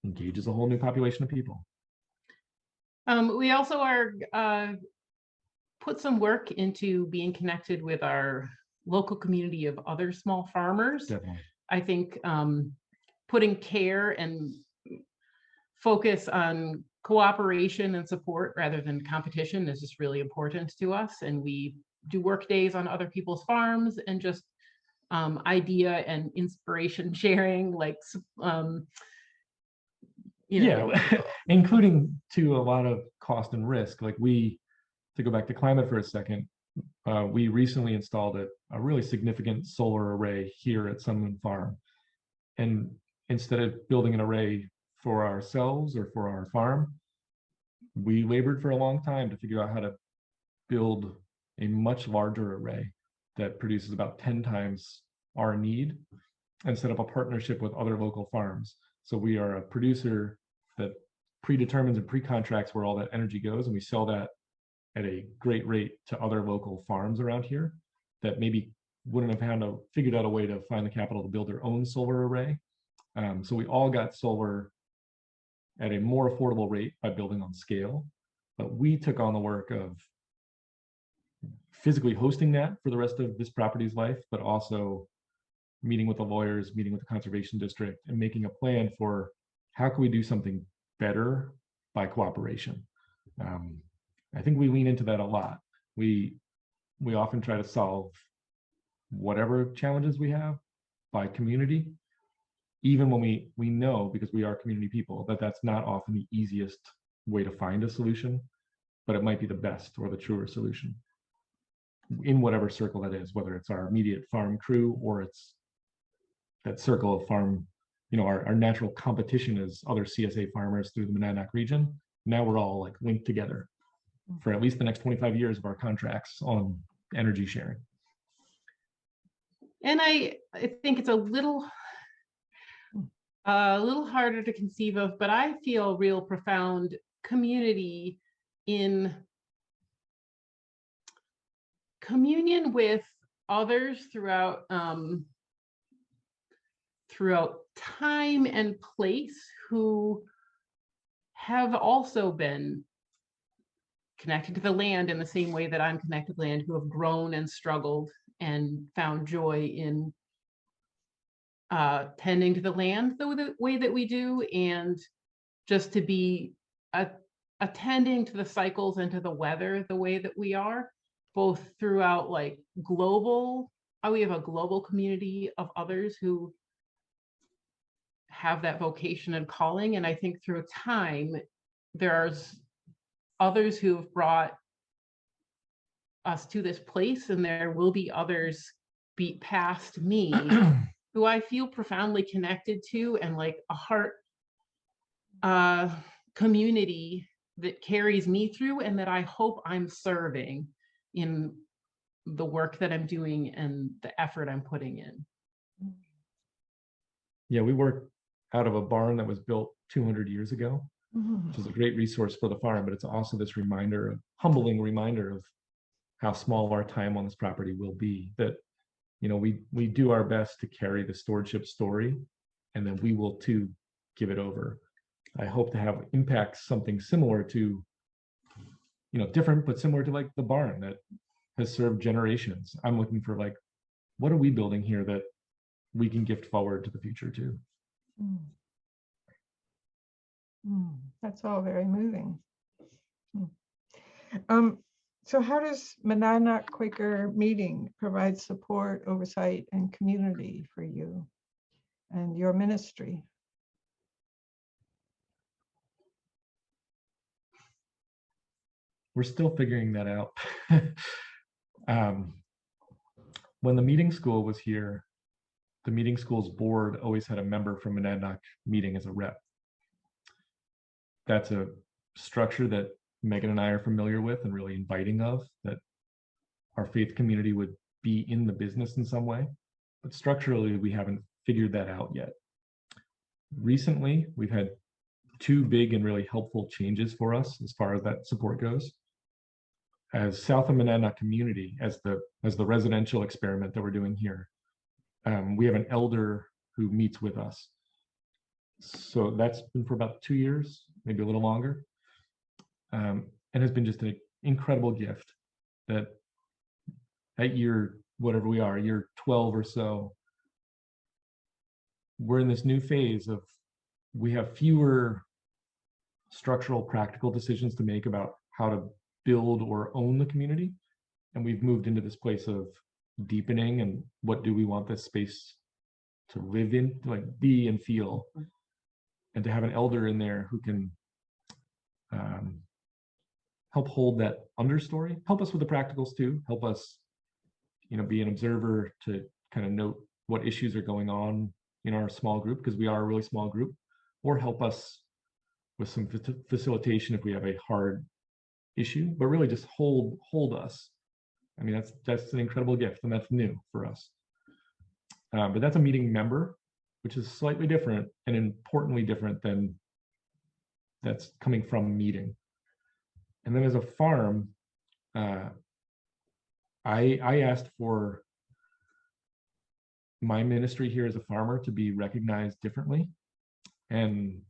engages a whole new population of people. We also are put some work into being connected with our local community of other small farmers. Definitely. I think putting care and focus on cooperation and support rather than competition is just really important to us. And we do work days on other people's farms and just idea and inspiration sharing, including to a lot of cost and risk. Like to go back to climate for a second, we recently installed a really significant solar array here at Sun Moon Farm. And instead of building an array for ourselves or for our farm, we labored for a long time to figure out how to build a much larger array that produces about 10 times our need and set up a partnership with other local farms. So we are a producer that predetermines and pre-contracts where all that energy goes, and we sell that at a great rate to other local farms around here that maybe wouldn't have figured out a way to find the capital to build their own solar array. So we all got solar at a more affordable rate by building on scale, but we took on the work of physically hosting that for the rest of this property's life, but also meeting with the lawyers, meeting with the conservation district, and making a plan for how can we do something better by cooperation? I think we lean into that a lot. We often try to solve whatever challenges we have by community, even when we know, because we are community people, that that's not often the easiest way to find a solution, but it might be the best or the truer solution in whatever circle that is, whether it's our immediate farm crew or it's that circle of farm, our natural competition is other CSA farmers through the Monadnock region. Now we're all like linked together for at least the next 25 years of our contracts on energy sharing. And I think it's a little harder to conceive of, but I feel real profound community in communion with others throughout time and place who have also been connected to the land in the same way that I'm connected to land, who have grown and struggled and found joy in tending to the land the way that we do, and just to be attending to the cycles and to the weather the way that we are, both throughout like global, we have a global community of others who have that vocation and calling. And I think through time, there's others who have brought us to this place, and there will be others be past me who I feel profoundly connected to, and like a heart community that carries me through, and that I hope I'm serving in the work that I'm doing and the effort I'm putting in. Yeah, we work out of a barn that was built 200 years ago, which is a great resource for the farm, but it's also this humbling reminder of how small our time on this property will be, that we do our best to carry the stewardship story, and then we will too give it over. I hope to have impacts something similar to, different but similar to like the barn that has served generations. I'm looking for like, what are we building here that we can gift forward to the future too? That's all very moving. So how does Monadnock Quaker Meeting provide support, oversight, and community for you and your ministry? We're still figuring that out. When the meeting school was here, the meeting school's board always had a member from Monadnock Meeting as a rep. That's a structure that Megan and I are familiar with and really inviting of, that our faith community would be in the business in some way, but structurally we haven't figured that out yet. Recently, we've had two big and really helpful changes for us as far as that support goes. As South of Monadnock community, as the residential experiment that we're doing here, we have an elder who meets with us. So that's been for about 2 years, maybe a little longer. And has been just an incredible gift that at year, whatever we are, year 12 or so, we're in this new phase of, we have fewer structural, practical decisions to make about how to build or own the community. And we've moved into this place of deepening, and what do we want this space to live in, to like be and feel, and to have an elder in there who can help hold that understory, help us with the practicals too, help us, be an observer to kind of note what issues are going on in our small group, because we are a really small group, or help us with some facilitation if we have a hard issue, but really just hold us. I mean, that's an incredible gift, and that's new for us. But that's a meeting member, which is slightly different and importantly different than that's coming from meeting. And then as a farm, I asked for my ministry here as a farmer to be recognized differently and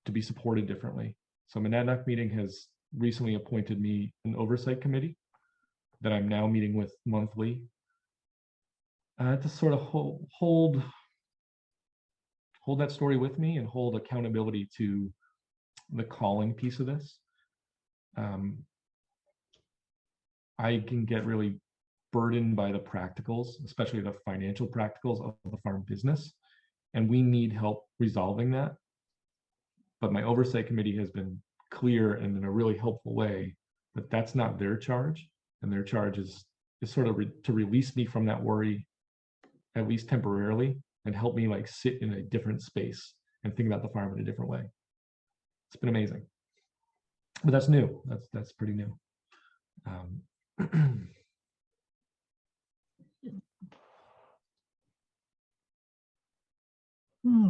to be supported differently. So Monadnock Meeting has recently appointed me an oversight committee that I'm now meeting with monthly to sort of hold hold that story with me and hold accountability to the calling piece of this. I can get really burdened by the practicals, especially the financial practicals of the farm business, and we need help resolving that. But my oversight committee has been clear and in a really helpful way that that's not their charge, and their charge is sort of to release me from that worry, at least temporarily, and help me like sit in a different space and think about the farm in a different way. It's been amazing, but that's new. That's pretty new.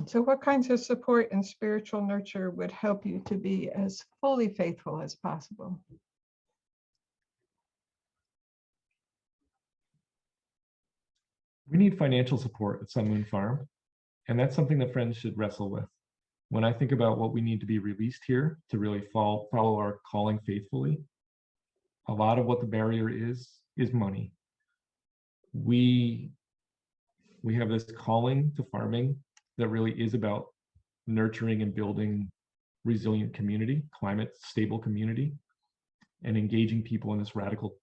So what kinds of support and spiritual nurture would help you to be as fully faithful as possible? We need financial support at Sun Moon Farm, and that's something that friends should wrestle with. When I think about what we need to be released here to really follow our calling faithfully, a lot of what the barrier is money. We have this calling to farming that really is about nurturing and building resilient community, climate stable community, and engaging people in this radical,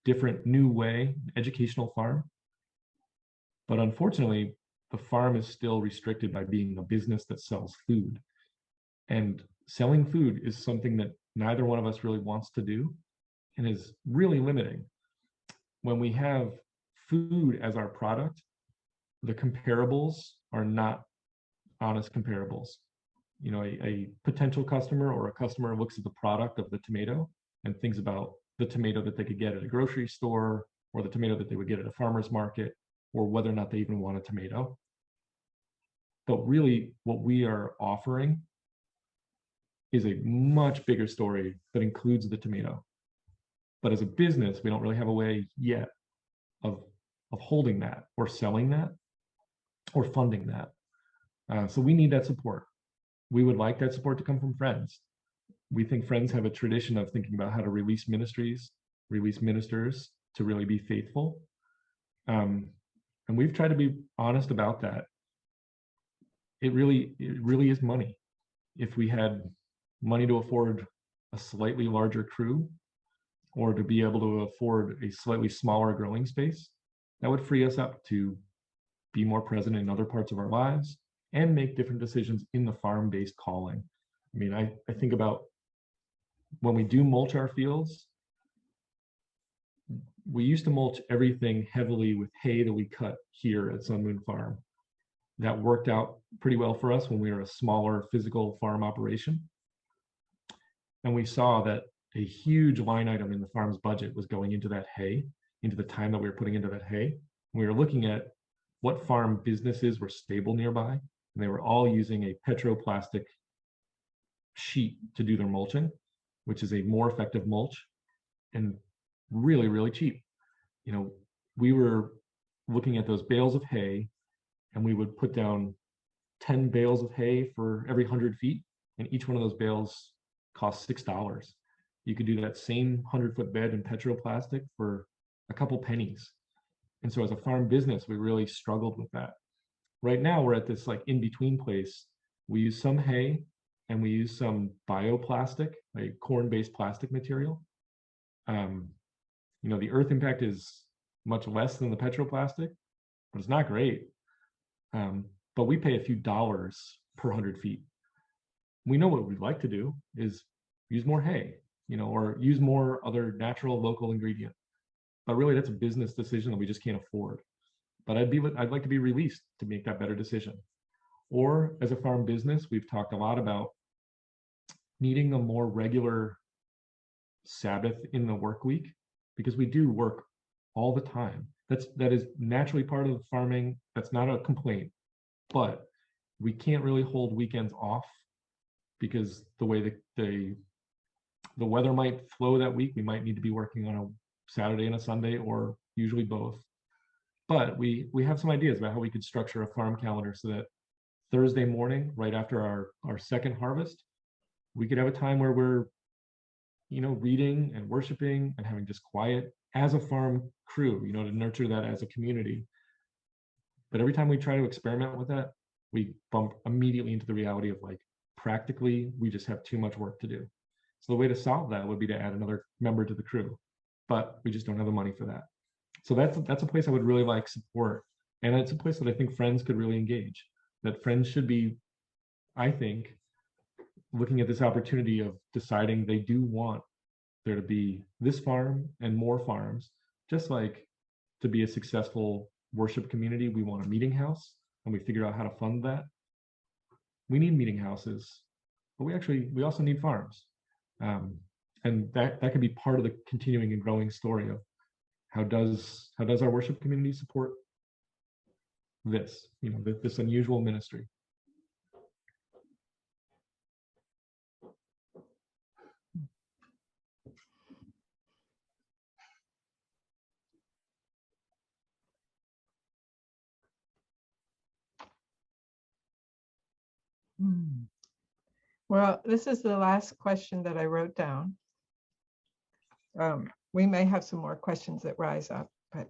different, new way, educational farm. But unfortunately, the farm is still restricted by being a business that sells food. And selling food is something that neither one of us really wants to do and is really limiting. When we have food as our product, the comparables are not honest comparables. You know, a potential customer or a customer looks at the product of the tomato and thinks about the tomato that they could get at a grocery store or the tomato that they would get at a farmer's market, or whether or not they even want a tomato. But really what we are offering is a much bigger story that includes the tomato. But as a business, we don't really have a way yet of holding that or selling that or funding that. So we need that support. We would like that support to come from friends. We think friends have a tradition of thinking about how to release ministries, release ministers to really be faithful. And we've tried to be honest about that. It really is money. If we had money to afford a slightly larger crew or to be able to afford a slightly smaller growing space, that would free us up to be more present in other parts of our lives and make different decisions in the farm-based calling. I mean, I think about when we do mulch our fields, we used to mulch everything heavily with hay that we cut here at Sun Moon Farm. That worked out pretty well for us when we were a smaller physical farm operation. And we saw that a huge line item in the farm's budget was going into that hay, into the time that we were putting into that hay. We were looking at what farm businesses were stable nearby, and they were all using a petroplastic sheet to do their mulching, which is a more effective mulch and really, really cheap. You know, we were looking at those bales of hay, and we would put down 10 bales of hay for every 100 feet, and each one of those bales cost $6. You could do that same 100-foot bed in petroplastic for a couple pennies. And so as a farm business, we really struggled with that. Right now, we're at this like in-between place. We use some hay and we use some bioplastic, like corn-based plastic material. You know, the earth impact is much less than the petroplastic, but it's not great. But we pay a few dollars per 100 feet. We know what we'd like to do is use more hay, you know, or use more other natural local ingredient. But really, that's a business decision that we just can't afford. But I'd like to be released to make that better decision. Or as a farm business, we've talked a lot about needing a more regular Sabbath in the work week, because we do work all the time. That is naturally part of farming. That's not a complaint, but we can't really hold weekends off because the way the weather might flow that week, we might need to be working on a Saturday and a Sunday, or usually both. But we have some ideas about how we could structure a farm calendar so that Thursday morning, right after our second harvest, we could have a time where we're, you know, reading and worshiping and having just quiet as a farm crew, you know, to nurture that as a community. But every time we try to experiment with that, we bump immediately into the reality of like, practically, we just have too much work to do. So the way to solve that would be to add another member to the crew, but we just don't have the money for that. So that's a place I would really like support. And it's a place that I think Friends could really engage. That Friends should be, I think, looking at this opportunity of deciding they do want there to be this farm and more farms, just like to be a successful worship community, we want a meeting house, and we figure out how to fund that. We need meeting houses, but we also need farms. And that could be part of the continuing and growing story of how does our worship community support this, this unusual ministry. Well, this is the last question that I wrote down. We may have some more questions that rise up, but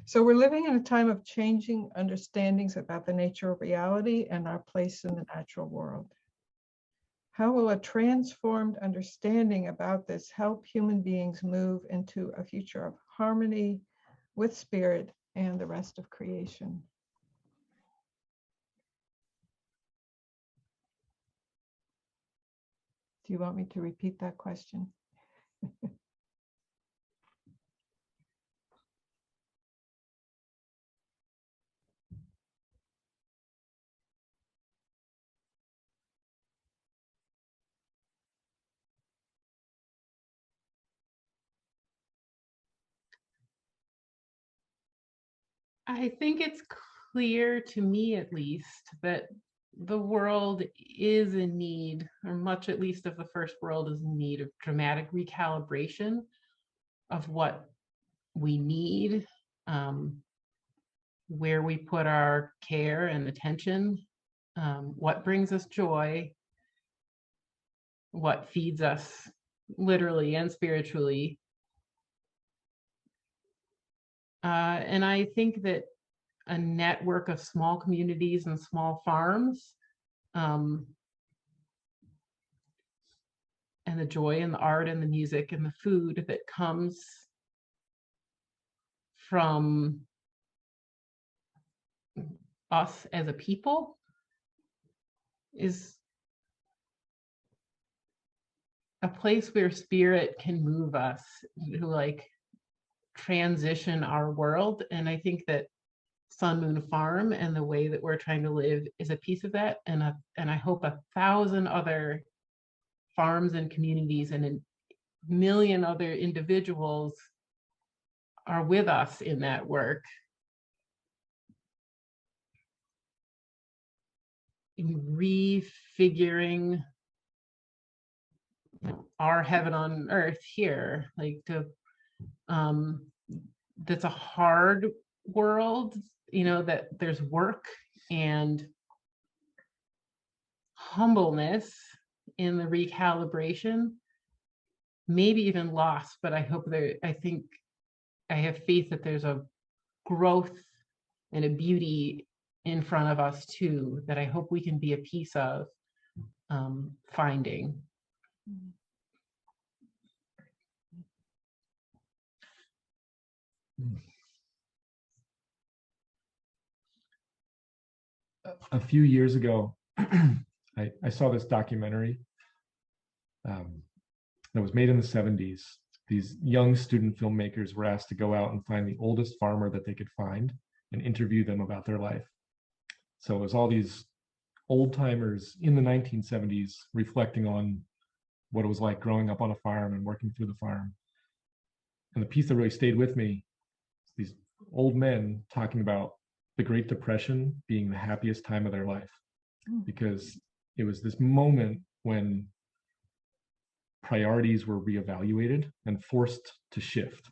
so we're living in a time of changing understandings about the nature of reality and our place in the natural world. How will a transformed understanding about this help human beings move into a future of harmony with spirit and the rest of creation? Do you want me to repeat that question? I think it's clear to me, at least, that the world is in need, or much at least of the first world is in need of dramatic recalibration of what we need, where we put our care and attention, what brings us joy, what feeds us literally and spiritually. And I think that a network of small communities and small farms, and the joy and the art and the music and the food that comes from us as a people is a place where spirit can move us to like transition our world. And I think that Sun Moon Farm and the way that we're trying to live is a piece of that. And I hope 1,000 other farms and communities and a million other individuals are with us in that work. In refiguring our heaven on earth here, like that's a hard world, that there's work and humbleness in the recalibration, maybe even loss, but I have faith that there's a growth and a beauty in front of us too, that I hope we can be a piece of finding. A few years ago, I saw this documentary that was made in the 70s. These young student filmmakers were asked to go out and find the oldest farmer that they could find and interview them about their life. So it was all these old timers in the 1970s reflecting on what it was like growing up on a farm and working through the farm. And the piece that really stayed with me, these old men talking about the Great Depression being the happiest time of their life, because it was this moment when priorities were reevaluated and forced to shift.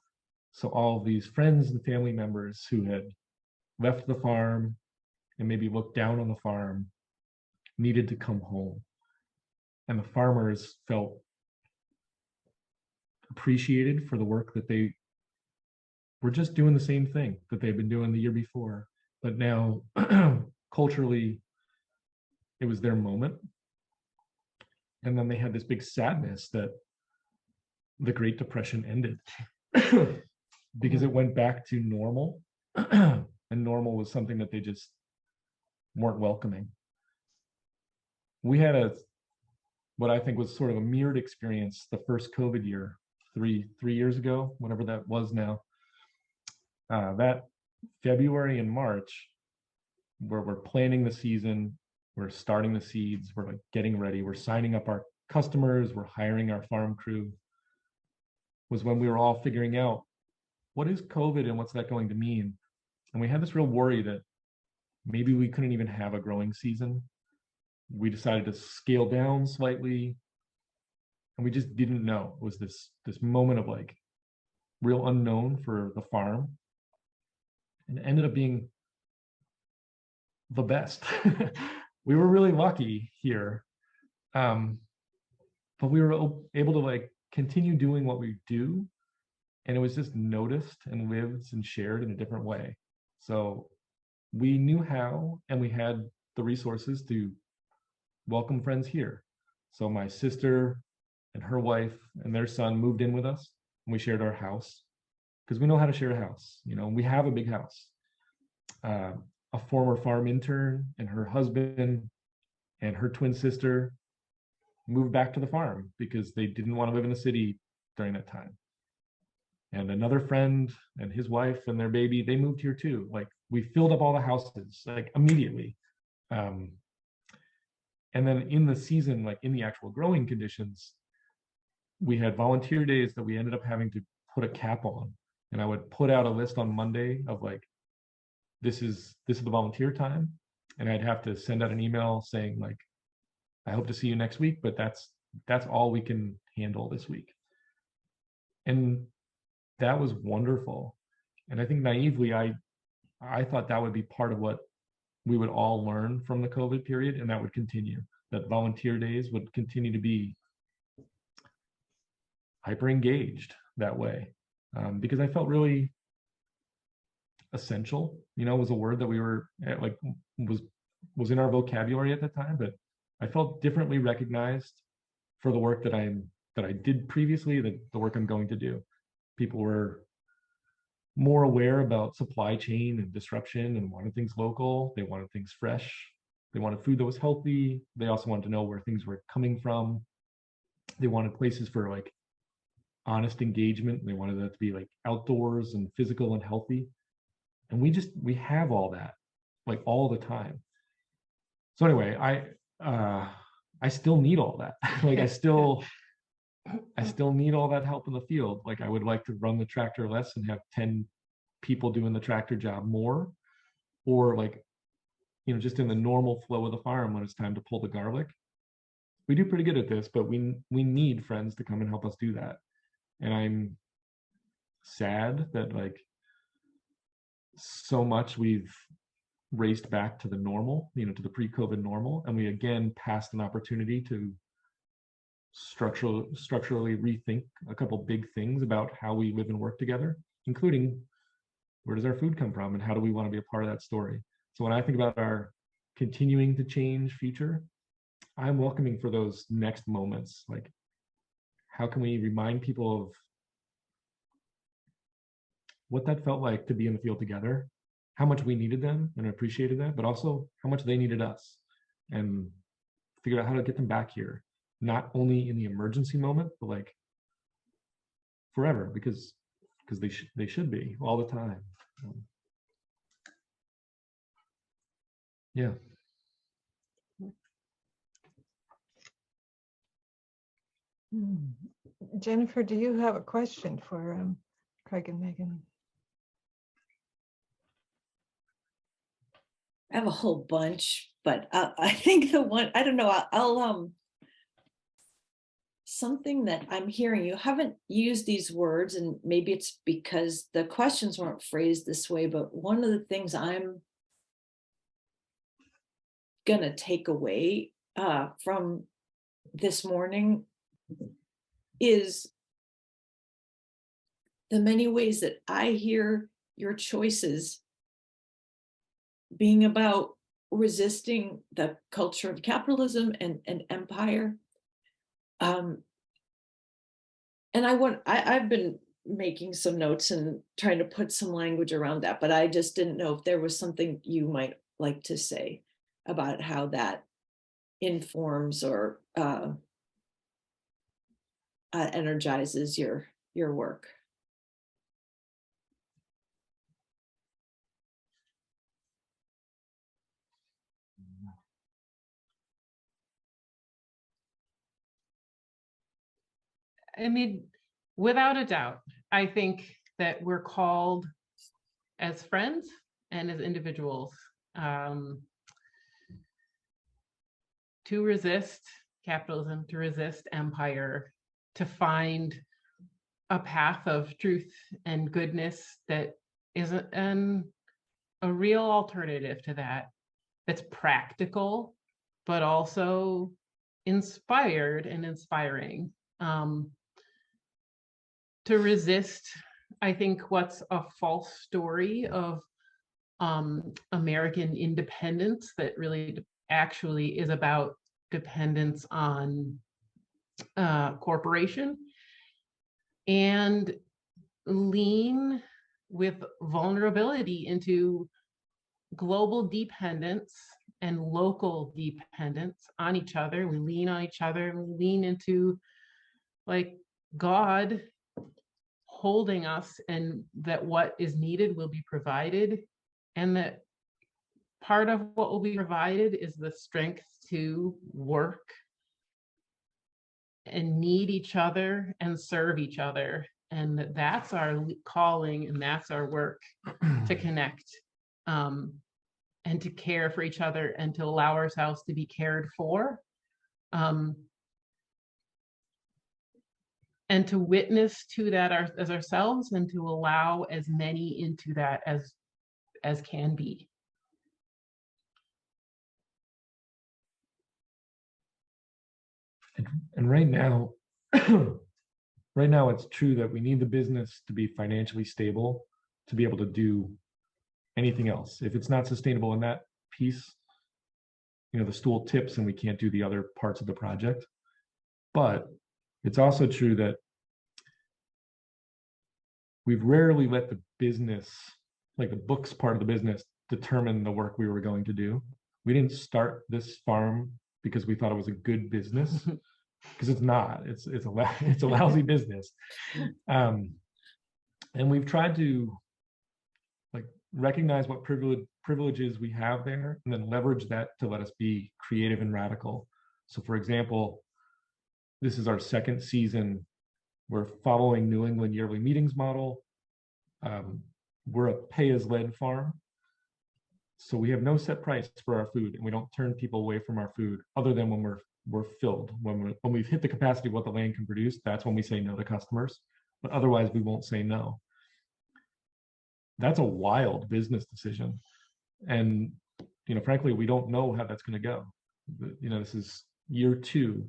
So all these friends and family members who had left the farm and maybe looked down on the farm needed to come home. And the farmers felt appreciated for the work that they were just doing the same thing that they've been doing the year before. But now culturally, it was their moment. And then they had this big sadness that the Great Depression ended because it went back to normal. And normal was something that they just weren't welcoming. We had what I think was sort of a mirrored experience the first COVID year, three years ago, whatever that was now. That February and March, where we're planning the season, we're starting the seeds, we're like getting ready, we're signing up our customers, we're hiring our farm crew, was when we were all figuring out what is COVID and what's that going to mean. And we had this real worry that maybe we couldn't even have a growing season. We decided to scale down slightly, and we just didn't know. It was this moment of like real unknown for the farm, and it ended up being the best. We were really lucky here, but we were able to like continue doing what we do, and it was just noticed and lived and shared in a different way. So we knew how, and we had the resources to welcome friends here. So my sister and her wife and their son moved in with us, and we shared our house because we know how to share a house. You know, we have a big house. A former farm intern and her husband and her twin sister moved back to the farm because they didn't want to live in the city during that time. And another friend and his wife and their baby, they moved here too. Like we filled up all the houses like immediately. And then in the season, like in the actual growing conditions, we had volunteer days that we ended up having to put a cap on. And I would put out a list on Monday of like, this is the volunteer time. And I'd have to send out an email saying like, I hope to see you next week, but that's all we can handle this week. And that was wonderful. And I think naively, I thought that would be part of what we would all learn from the COVID period, and that would continue. That volunteer days would continue to be hyper engaged that way, because I felt really essential. You know, was a word that we were like was in our vocabulary at the time, but I felt differently recognized for the work that I did previously, the work I'm going to do. People were more aware about supply chain and disruption and wanted things local. They wanted things fresh. They wanted food that was healthy. They also wanted to know where things were coming from. They wanted places for like honest engagement. They wanted that to be like outdoors and physical and healthy. And we have all that like all the time. So anyway, I still need all that. Like I still need all that help in the field. Like I would like to run the tractor less and have 10 people doing the tractor job more, or like, you know, just in the normal flow of the farm when it's time to pull the garlic. We do pretty good at this, but we need friends to come and help us do that. And I'm sad that like so much we've raced back to the normal, you know, to the pre-COVID normal, and we again passed an opportunity to structurally rethink a couple big things about how we live and work together, including where does our food come from and how do we want to be a part of that story. So when I think about our continuing to change future, I'm welcoming for those next moments. Like, how can we remind people of what that felt like to be in the field together, how much we needed them and appreciated that, but also how much they needed us, and figure out how to get them back here, not only in the emergency moment, but like forever, because they should be all the time. Yeah. Jennifer, do you have a question for Craig and Megan? I have a whole bunch, but I think the one, I don't know, I'll something that I'm hearing, you haven't used these words, and maybe it's because the questions weren't phrased this way, but one of the things I'm gonna take away from this morning is the many ways that I hear your choices being about resisting the culture of capitalism and empire. And I've been making some notes and trying to put some language around that, but I just didn't know if there was something you might like to say about how that informs or energizes your work. I mean, without a doubt, I think that we're called as friends and as individuals to resist capitalism, to resist empire, to find a path of truth and goodness that is a real alternative to that, that's practical, but also inspired and inspiring. To resist, I think, what's a false story of American independence that really actually is about dependence on corporation, and lean with vulnerability into global dependence and local dependence on each other. We lean on each other, and we lean into like God holding us, and that what is needed will be provided, and that part of what will be provided is the strength to work and need each other and serve each other. And that's our calling, and that's our work, to connect and to care for each other and to allow ourselves to be cared for. And to witness to that as ourselves, and to allow as many into that as can be. And right now, right now it's true that we need the business to be financially stable to be able to do anything else. If it's not sustainable in that piece, the stool tips and we can't do the other parts of the project. But it's also true that we've rarely let the business, like the books part of the business, determine the work we were going to do. We didn't start this farm because we thought it was a good business, because it's not. It's a lousy business. And we've tried to like recognize what privileges we have there, and then leverage that to let us be creative and radical. So, for example, this is our second season. We're following New England yearly meetings model. We're a pay-as-led farm. So we have no set price for our food, and we don't turn people away from our food other than when we're filled. When we've hit the capacity of what the land can produce, that's when we say no to customers. But otherwise, we won't say no. That's a wild business decision. And, frankly, we don't know how that's going to go. This is year 2.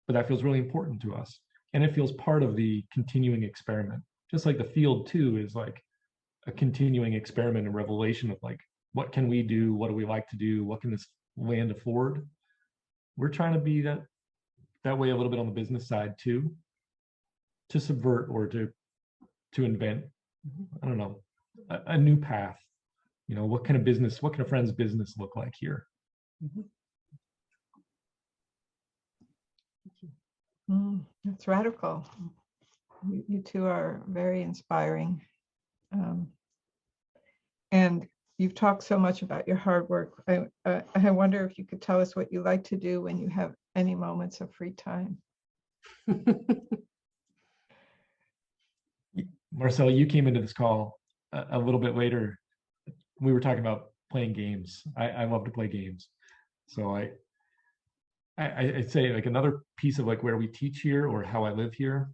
But that feels really important to us. And it feels part of the continuing experiment. Just like the field too is like a continuing experiment and revelation of like, what can we do? What do we like to do? What can this land afford? We're trying to be that way a little bit on the business side too, to subvert or to invent, I don't know, a new path. What can a friend's business look like here? That's radical. You two are very inspiring. And you've talked so much about your hard work. I wonder if you could tell us what you like to do when you have any moments of free time. Marcel, you came into this call a little bit later. We were talking about playing games. I love to play games. So I'd say like another piece of like where we teach here or how I live here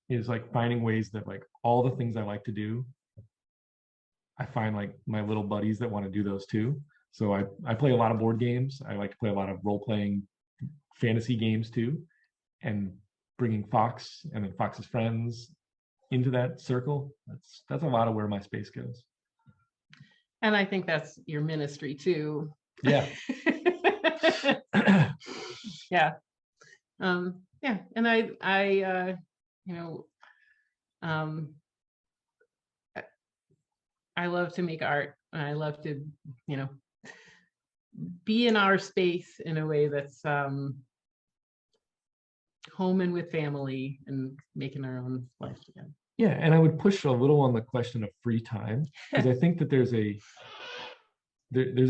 is like finding ways that like all the things I like to do, I find like my little buddies that want to do those too. So I play a lot of board games. I like to play a lot of role-playing fantasy games too, and bringing Fox and then Fox's friends into that circle, that's a lot of where my space goes. And I think that's your ministry too. Yeah. Yeah. Yeah. And I love to make art, and I love to, be in our space in a way that's home and with family and making our own life together. Yeah, and I would push a little on the question of free time, because I think that there's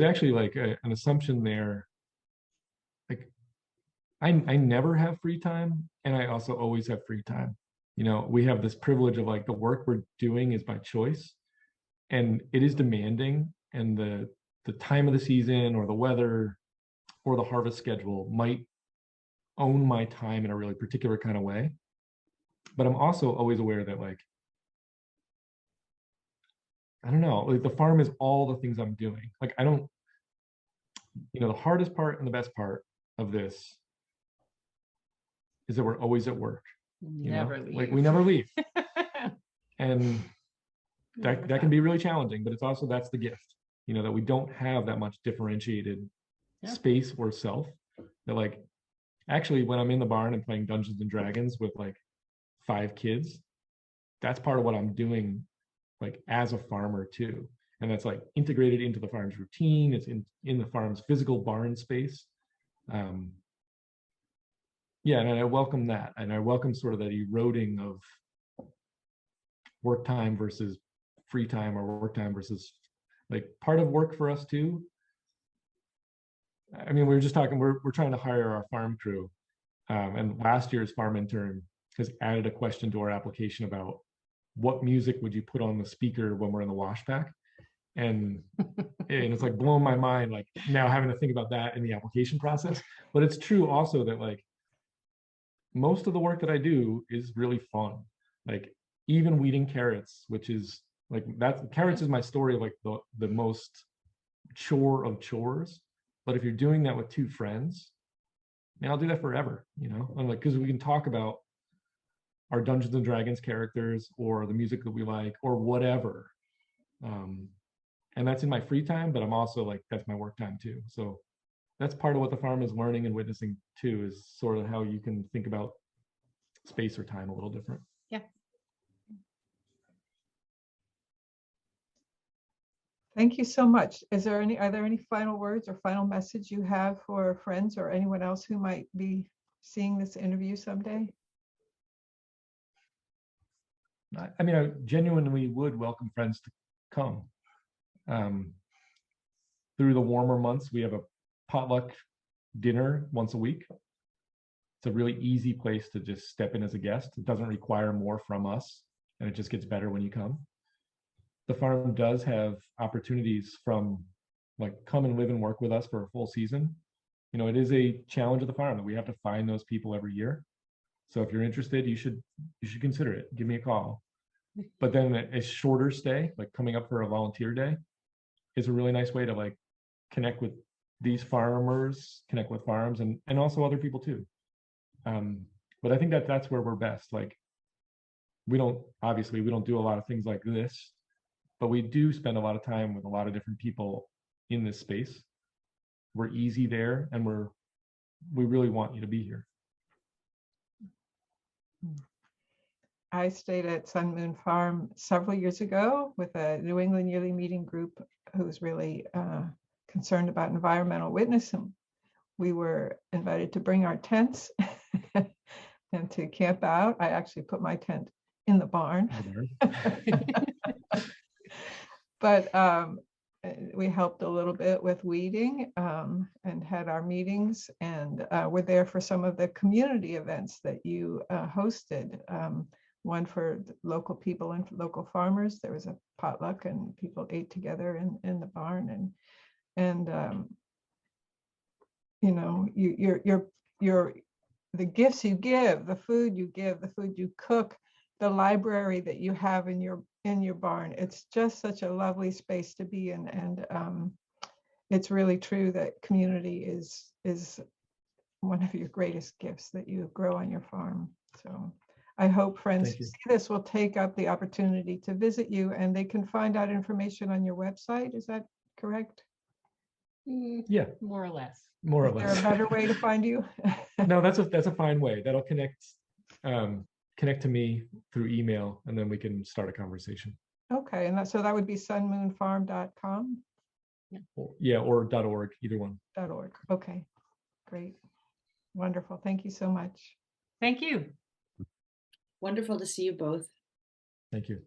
actually like an assumption there. Like I never have free time, and I also always have free time. We have this privilege of like the work we're doing is by choice, and it is demanding, and the time of the season or the weather or the harvest schedule might own my time in a really particular kind of way. But I'm also always aware that, like, I don't know, like the farm is all the things I'm doing. Like I don't, the hardest part and the best part of this is that we're always at work. Never leave. Like we never leave. And that can be really challenging, but it's also, that's the gift, that we don't have that much differentiated space or self. That like, actually when I'm in the barn and playing Dungeons and Dragons with like 5 kids, that's part of what I'm doing, like as a farmer too. And that's like integrated into the farm's routine. It's in the farm's physical barn space. Yeah, and I welcome that. And I welcome sort of that eroding of work time versus free time, or work time versus like part of work for us too. I mean, we were just talking, we're trying to hire our farm crew. And last year's farm intern has added a question to our application about what music would you put on the speaker when we're in the wash pack? And it's like blowing my mind, like now having to think about that in the application process. But it's true also that like most of the work that I do is really fun. Like even weeding carrots, which is like, carrots is my story of like the most chore of chores. But if you're doing that with 2 friends, man, I'll do that forever, and like, because we can talk about our Dungeons and Dragons characters or the music that we like or whatever. And that's in my free time, but I'm also like, that's my work time too. So that's part of what the farm is learning and witnessing too, is sort of how you can think about space or time a little different. Yeah. Thank you so much. Are there any final words or final message you have for friends or anyone else who might be seeing this interview someday? I mean, I genuinely would welcome friends to come. Through the warmer months, we have a potluck dinner once a week. It's a really easy place to just step in as a guest. It doesn't require more from us, and it just gets better when you come. The farm does have opportunities from like come and live and work with us for a full season. It is a challenge of the farm that we have to find those people every year. So if you're interested, you should consider it. Give me a call. But then a shorter stay, like coming up for a volunteer day, is a really nice way to like connect with these farmers, connect with farms, and also other people too. But I think that's where we're best. Like we don't do a lot of things like this, but we do spend a lot of time with a lot of different people in this space. We're easy there, and we really want you to be here. I stayed at Sun Moon Farm several years ago with a New England Yearly Meeting group who's really concerned about environmental witness. And we were invited to bring our tents and to camp out. I actually put my tent in the barn. But we helped a little bit with weeding and had our meetings, and we're there for some of the community events that you hosted. One for local people and for local farmers. There was a potluck and people ate together in the barn, and the gifts you give, the food you give, the food you cook, the library that you have in your barn. It's just such a lovely space to be in, and it's really true that community is one of your greatest gifts that you grow on your farm. So I hope friends Thank who you. see this will take up the opportunity to visit you, and they can find out information on your website. Is that correct? Yeah, More or less. more or Is there a less. better way to find you? No, that's a fine way. That'll connect to me through email, and then we can start a conversation. Okay, and so that would be sunmoonfarm.com. Yeah, or .org, either one. .org. Okay, great. Wonderful. Thank you so much. Thank you. Wonderful to see you both. Thank you.